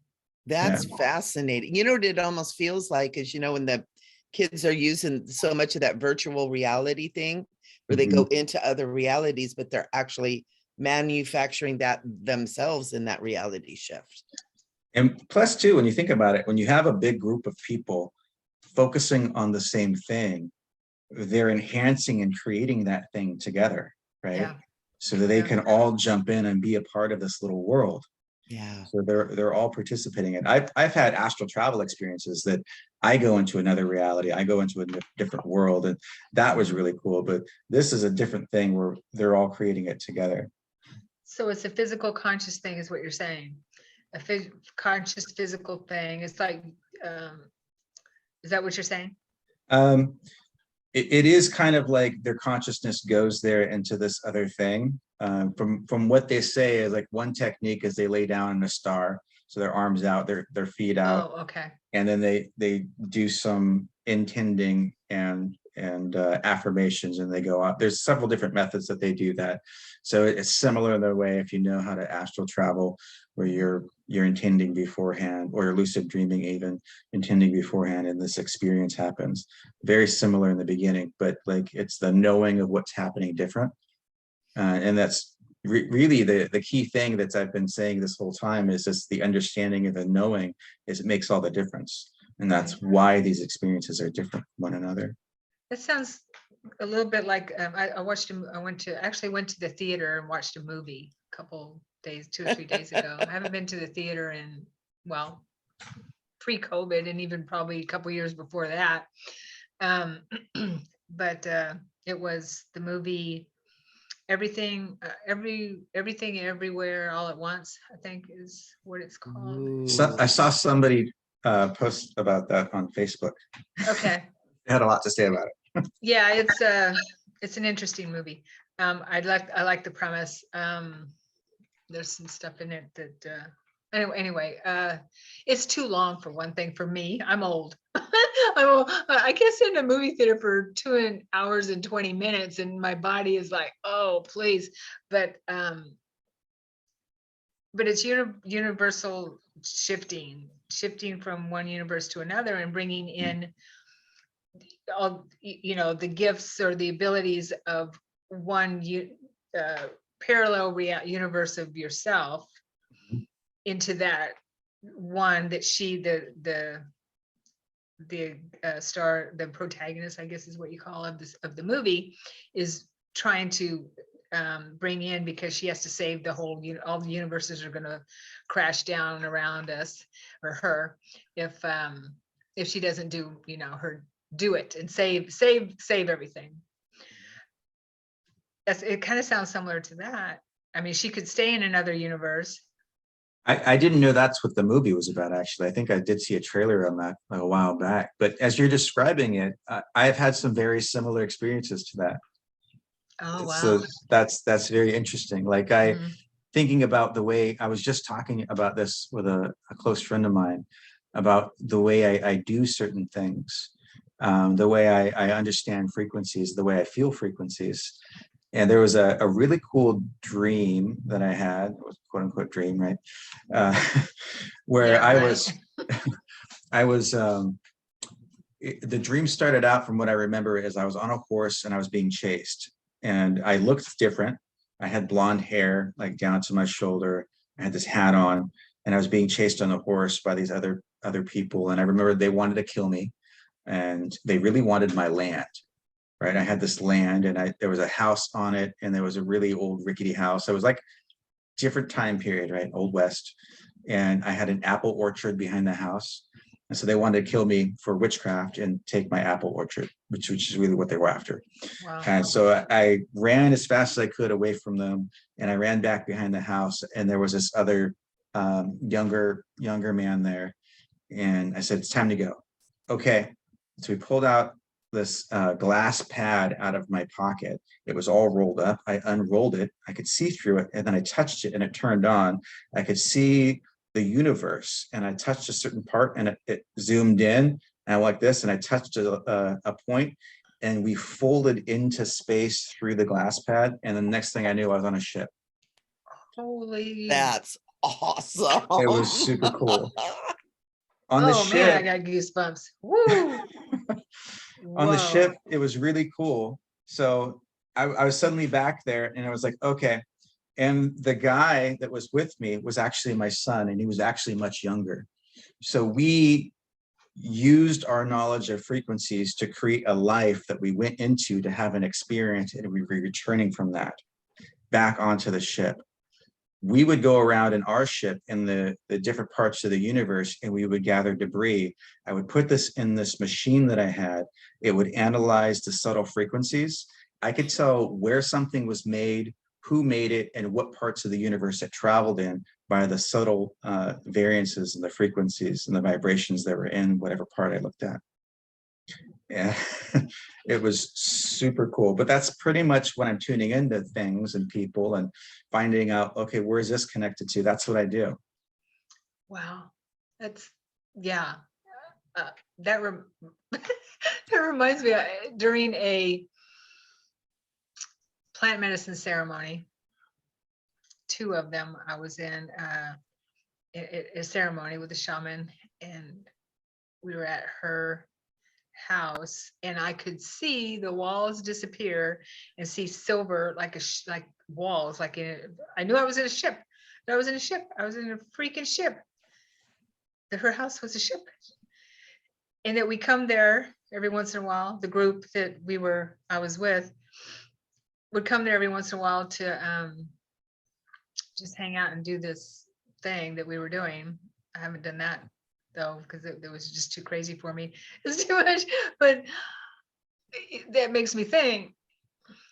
A: That's fascinating. You know what it almost feels like is, when the kids are using so much of that virtual reality thing where they go into other realities, but they're actually manufacturing that themselves in that reality shift.
C: And plus too, when you think about it, when you have a big group of people focusing on the same thing, they're enhancing and creating that thing together, right?
B: Yeah.
C: So that they can all jump in and be a part of this little world.
A: Yeah.
C: So they're all participating in it. I've had astral travel experiences that I go into another reality, I go into a different world, and that was really cool. But this is a different thing where they're all creating it together.
B: So it's a physical conscious thing is what you're saying. A conscious physical thing. It's like, is that what you're saying?
C: It is kind of like their consciousness goes there into this other thing. From what they say is like one technique is they lay down in a star, so their arms out, their feet out.
B: Oh, okay.
C: And then they do some intending and affirmations, and they go out. There's several different methods that they do that. So it's similar in their way if you know how to astral travel, where you're intending beforehand, or you're lucid dreaming, even intending beforehand, and this experience happens. Very similar in the beginning, but like it's the knowing of what's happening different. And that's really the key thing that I've been saying this whole time, is just the understanding of the knowing is it makes all the difference. And that's why these experiences are different from one another.
B: That sounds a little bit like I went to the theater and watched a movie a couple days, 2 or 3 days ago. I haven't been to the theater in, well, pre-COVID, and even probably a couple years before that. But it was the movie Everything Everywhere All at Once, I think is what it's called.
C: So I saw somebody post about that on Facebook.
B: Okay.
C: They had a lot to say about it.
B: Yeah, it's an interesting movie. I like the premise. There's some stuff in it that anyway, it's too long for one thing for me. I'm old. I can't sit in a movie theater for 2 hours and 20 minutes, and my body is like, oh, please. But it's universal shifting from one universe to another, and bringing in all, the gifts or the abilities of one parallel universe of yourself into that one that the protagonist, I guess is what you call of the movie, is trying to bring in, because she has to save all the universes are going to crash down around us or her if she doesn't do do it and save everything. It kind of sounds similar to that. I mean, she could stay in another universe.
C: I didn't know that's what the movie was about, actually. I think I did see a trailer on that a while back. But as you're describing it, I've had some very similar experiences to that.
B: Oh, wow.
C: So that's very interesting. Like thinking about the way I was just talking about this with a close friend of mine. about the way I do certain things, the way I understand frequencies, the way I feel frequencies. And there was a really cool dream that I had, it was quote unquote dream, right? Where
B: Yeah,
C: I
B: right.
C: was, the dream started out from what I remember is I was on a horse and I was being chased and I looked different. I had blonde hair, like down to my shoulder. I had this hat on and I was being chased on a horse by these other people. And I remember they wanted to kill me and they really wanted my land. Right. I had this land and there was a house on it and there was a really old rickety house. It was like different time period, right? Old West. And I had an apple orchard behind the house. And so they wanted to kill me for witchcraft and take my apple orchard, which is really what they were after.
B: Wow.
C: And so I ran as fast as I could away from them. And I ran back behind the house and there was this other younger man there. And I said, it's time to go. Okay. So we pulled out this glass pad out of my pocket. It was all rolled up. I unrolled it. I could see through it. And then I touched it and it turned on. I could see the universe and I touched a certain part and it zoomed in and I like this and I touched a point and we folded into space through the glass pad. And the next thing I knew, I was on a ship.
B: Holy.
A: That's awesome.
C: It was super cool. On the
B: Oh
C: ship,
B: man, I got goosebumps. Woo.
C: on the
B: Whoa.
C: ship, it was really cool. So I was suddenly back there and I was like, okay. And the guy that was with me was actually my son and he was actually much younger. So we used our knowledge of frequencies to create a life that we went into to have an experience and we were returning from that back onto the ship. We would go around in our ship in the different parts of the universe and we would gather debris. I would put this in this machine that I had. It would analyze the subtle frequencies. I could tell where something was made, who made it, and what parts of the universe it traveled in by the subtle variances in the frequencies and the vibrations that were in whatever part I looked at. Yeah, it was super cool. But that's pretty much when I'm tuning into things and people and finding out, okay, where is this connected to? That's what I do.
B: Wow. That's, yeah. That reminds me, during a plant medicine ceremony, 2 of them, I was in a ceremony with a shaman and we were at her house and I could see the walls disappear and see silver like like walls, like I knew I was in a ship. I was in a ship. I was in a freaking ship. That her house was a ship. And that we come there every once in a while. The group that I was with would come there every once in a while to just hang out and do this thing that we were doing. I haven't done that though, because it was just too crazy for me. It's too much, but that makes me think,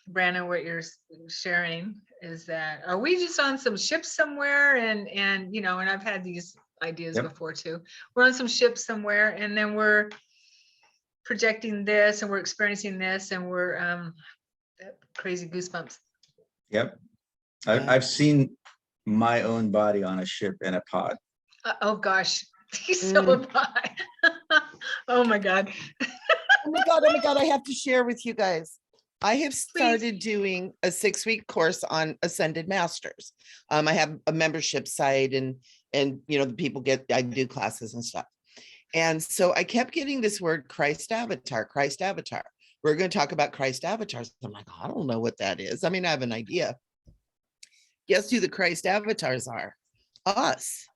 B: Brandon, what you're sharing is that, are we just on some ship somewhere? And you know, and I've had these ideas before too. We're on some ship somewhere and then we're projecting this and we're experiencing this and we're crazy goosebumps.
C: Yep. I've seen my own body on a ship in a pod.
B: Oh gosh. So have I. Oh my God.
A: Oh my God, I have to share with you guys. I have started doing a 6-week course on Ascended Masters. I have a membership site and you know, the people I do classes and stuff. And so I kept getting this word Christ avatar, Christ avatar. We're going to talk about Christ avatars. I'm like, I don't know what that is. I mean, I have an idea. Guess who the Christ avatars are? Us.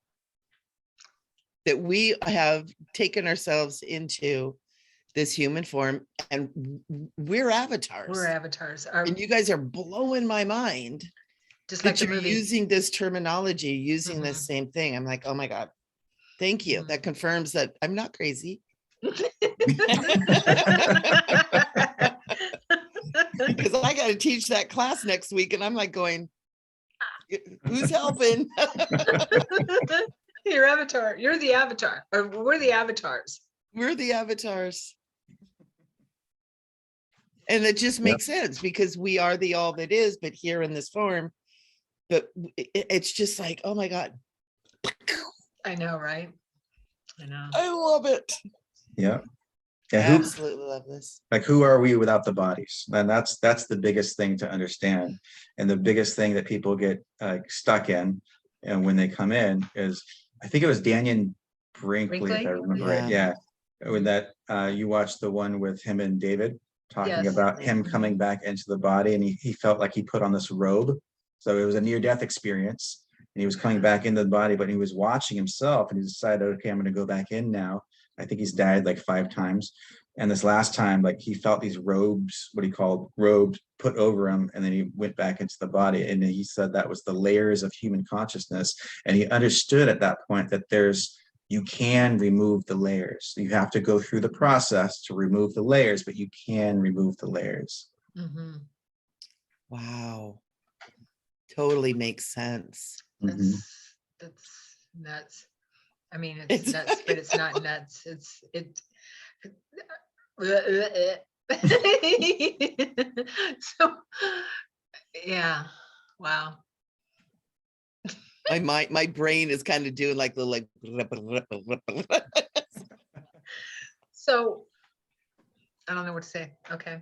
A: That we have taken ourselves into this human form and we're avatars.
B: We're avatars.
A: And you guys are blowing my mind.
B: Just like
A: that
B: the
A: you're
B: movie.
A: using this terminology, using the same thing. I'm like, oh my God, thank you. That confirms that I'm not crazy. Because I got to teach that class next week. And I'm like going, who's helping?
B: Your avatar. You're the avatar. Or we're the avatars.
A: We're the avatars. And it just makes sense because we are the all that is, but here in this form. But it's just like, oh my God.
B: I know, right? I know.
A: I love it.
C: Yeah. Yeah. Who,
A: Absolutely love this.
C: like, who are we without the bodies? And that's the biggest thing to understand. And the biggest thing that people get stuck in, and when they come in, is, I think it was Daniel Brinkley, if I remember right. Yeah. When that you watched the one with him and David talking
B: Yes.
C: about him coming back into the body, and he felt like he put on this robe. So it was a near-death experience, and he was coming back into the body, but he was watching himself, and he decided, okay, I'm going to go back in now. I think he's died like 5 times. And this last time, like, he felt these robes, what he called robes, put over him, and then he went back into the body. And he said that was the layers of human consciousness. And he understood at that point that you can remove the layers. You have to go through the process to remove the layers, but you can remove the layers.
B: Mm-hmm.
A: Wow. Totally makes sense.
B: That's nuts. I mean, it's nuts, but it's not nuts. So, yeah. Wow.
A: My brain is kind of doing like the like.
B: So I don't know what to say. Okay.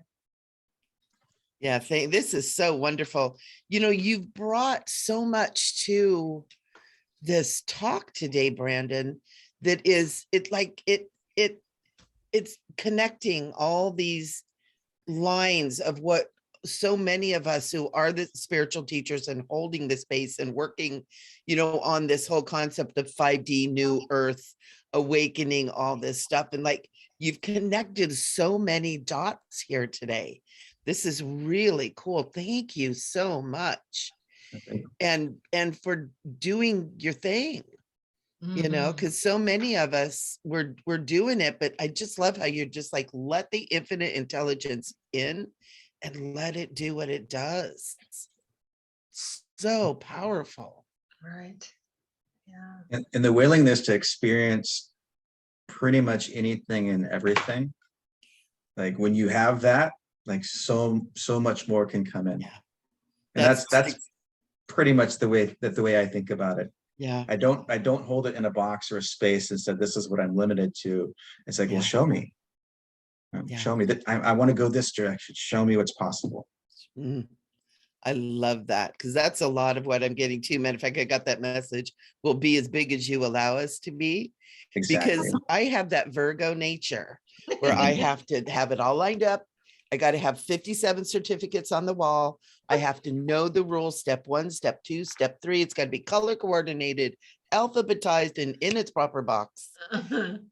A: Yeah, this is so wonderful. You know, you've brought so much to this talk today, Brandon, that is it's connecting all these lines of what so many of us who are the spiritual teachers and holding the space and working, you know, on this whole concept of 5D, new earth, awakening, all this stuff. And like, you've connected so many dots here today. This is really cool. Thank you so much. And for doing your thing, you know, because so many of us we're doing it, but I just love how you're just like, let the infinite intelligence in and let it do what it does. So powerful.
B: Right. Yeah.
C: And the willingness to experience pretty much anything and everything. Like, when you have that, like, so much more can come in.
A: Yeah.
C: And that's pretty much the way I think about it.
A: Yeah.
C: I don't hold it in a box or a space and said, this is what I'm limited to. It's like, well, show me. Show me that I want to go this direction. Show me what's possible.
A: I love that, because that's a lot of what I'm getting to. Matter of fact, I got that message. We'll be as big as you allow us to be.
C: Exactly.
A: Because I have that Virgo nature where I have to have it all lined up. I got to have 57 certificates on the wall. I have to know the rules, step 1, step 2, step 3. It's got to be color coordinated, alphabetized, and in its proper box.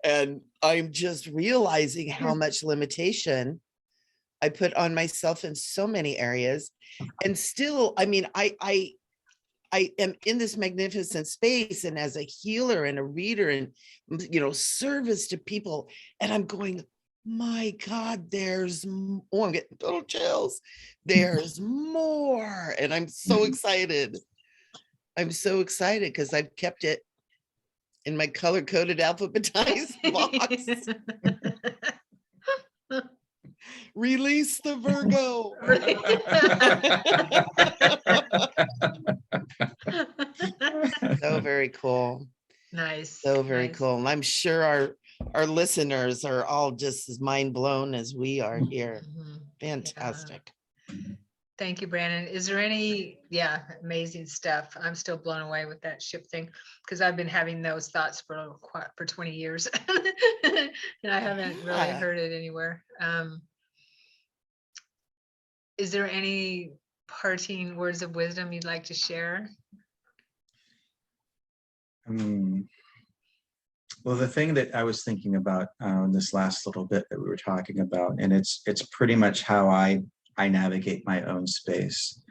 A: And I'm just realizing how much limitation I put on myself in so many areas. And still, I mean, I am in this magnificent space, and as a healer and a reader and, you know, service to people, and I'm going, my God, there's more. I'm getting total chills. There's more. And I'm so excited. I'm so excited because I've kept it in my color-coded alphabetized box. Release the Virgo. So very cool.
B: Nice.
A: So very cool. And I'm sure our listeners are all just as mind blown as we are here. Fantastic.
B: Yeah. Thank you, Brandon. Is there any, amazing stuff. I'm still blown away with that ship thing, because I've been having those thoughts for 20 years and I haven't really heard it anywhere. Is there any parting words of wisdom you'd like to share?
C: Well, the thing that I was thinking about this last little bit that we were talking about, and it's pretty much how I navigate my own space,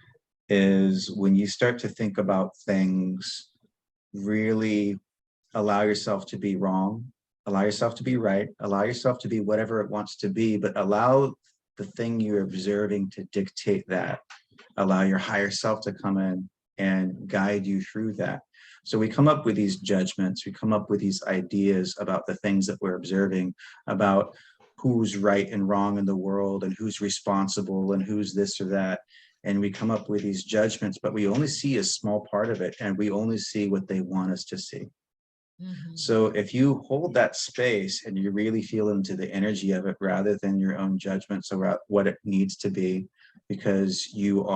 C: is when you start to think about things, really allow yourself to be wrong, allow yourself to be right, allow yourself to be whatever it wants to be, but allow the thing you're observing to dictate that. Allow your higher self to come in and guide you through that. So we come up with these judgments, we come up with these ideas about the things that we're observing, about who's right and wrong in the world and who's responsible and who's this or that. And we come up with these judgments, but we only see a small part of it, and we only see what they want us to see.
B: Mhm.
C: So if you hold that space and you really feel into the energy of it rather than your own judgments about what it needs to be, because you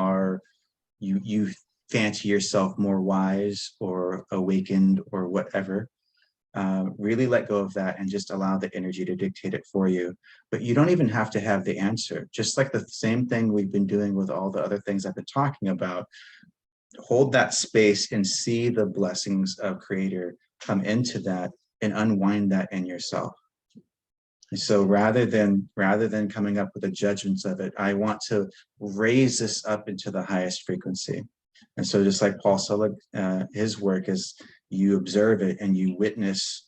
C: fancy yourself more wise or awakened or whatever, really let go of that and just allow the energy to dictate it for you. But you don't even have to have the answer. Just like the same thing we've been doing with all the other things I've been talking about, hold that space and see the blessings of Creator come into that and unwind that in yourself. And so rather than coming up with the judgments of it, I want to raise this up into the highest frequency. And so just like Paul Selig, his work is, you observe it and you witness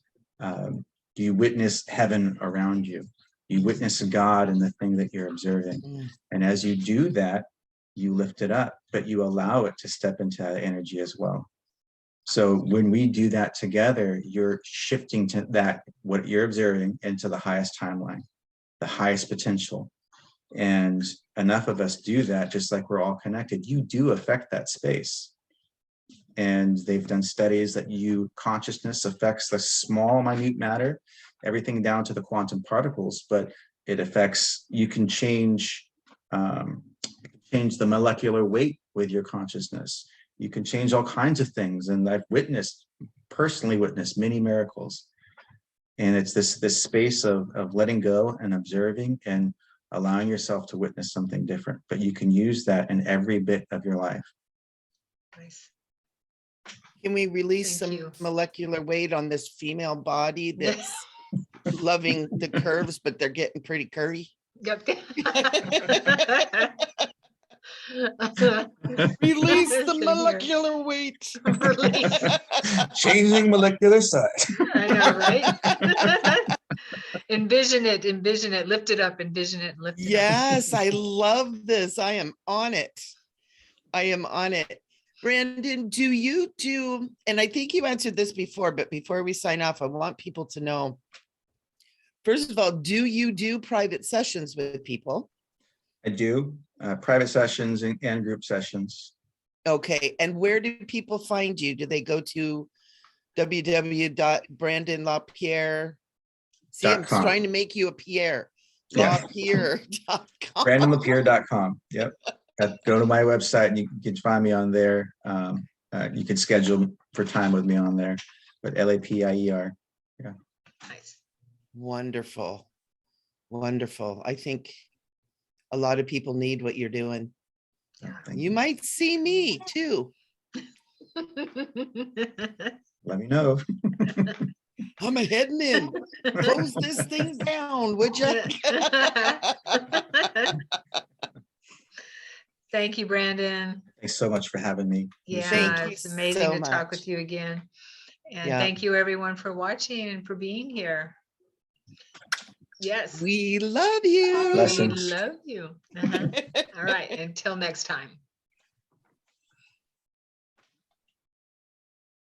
C: heaven around you. You witness God in the thing that you're observing. And as you do that, you lift it up, but you allow it to step into that energy as well. So when we do that together, you're shifting to that, what you're observing, into the highest timeline, the highest potential. And enough of us do that, just like we're all connected. You do affect that space. And they've done studies that consciousness affects the small, minute matter, everything down to the quantum particles, but it affects, you can change the molecular weight with your consciousness. You can change all kinds of things. And I've personally witnessed many miracles. And it's this space of letting go and observing and allowing yourself to witness something different. But you can use that in every bit of your life.
B: Nice.
A: Can we release
B: Thank
A: some
B: you.
A: molecular weight on this female body that's loving the curves, but they're getting pretty curvy?
B: Yep.
A: Release the
B: Same here.
A: molecular weight.
B: Release.
C: Changing molecular size.
B: I know, right? Envision it, lift it up, envision it, lift it up.
A: Yes, I love this. I am on it. Brandon, do you do, and I think you answered this before, but before we sign off, I want people to know, first of all, do you do private sessions with people?
C: I do private sessions and group sessions.
A: Okay, and where do people find you? Do they go to www.brandonlapierre? See, I'm
C: .com.
A: trying to make you a Pierre.
C: Yeah.
A: LaPierre.com.
C: BrandonLaPier.com. Yep. Go to my website and you can find me on there. You can schedule for time with me on there, but LAPIER. Yeah.
B: Nice.
A: Wonderful. I think a lot of people need what you're doing.
C: Oh,
A: You might see me too.
C: Let me know.
A: I'm heading in. Close this thing down, would you?
B: Thank you, Brandon.
C: Thanks so much for having me.
B: Yeah,
A: Thank you
B: it's amazing
A: so
B: to talk
A: much.
B: with you again. And
A: Yeah.
B: thank you everyone for watching and for being here. Yes.
A: We love you.
C: Blessings.
B: We love you. All right, until next time.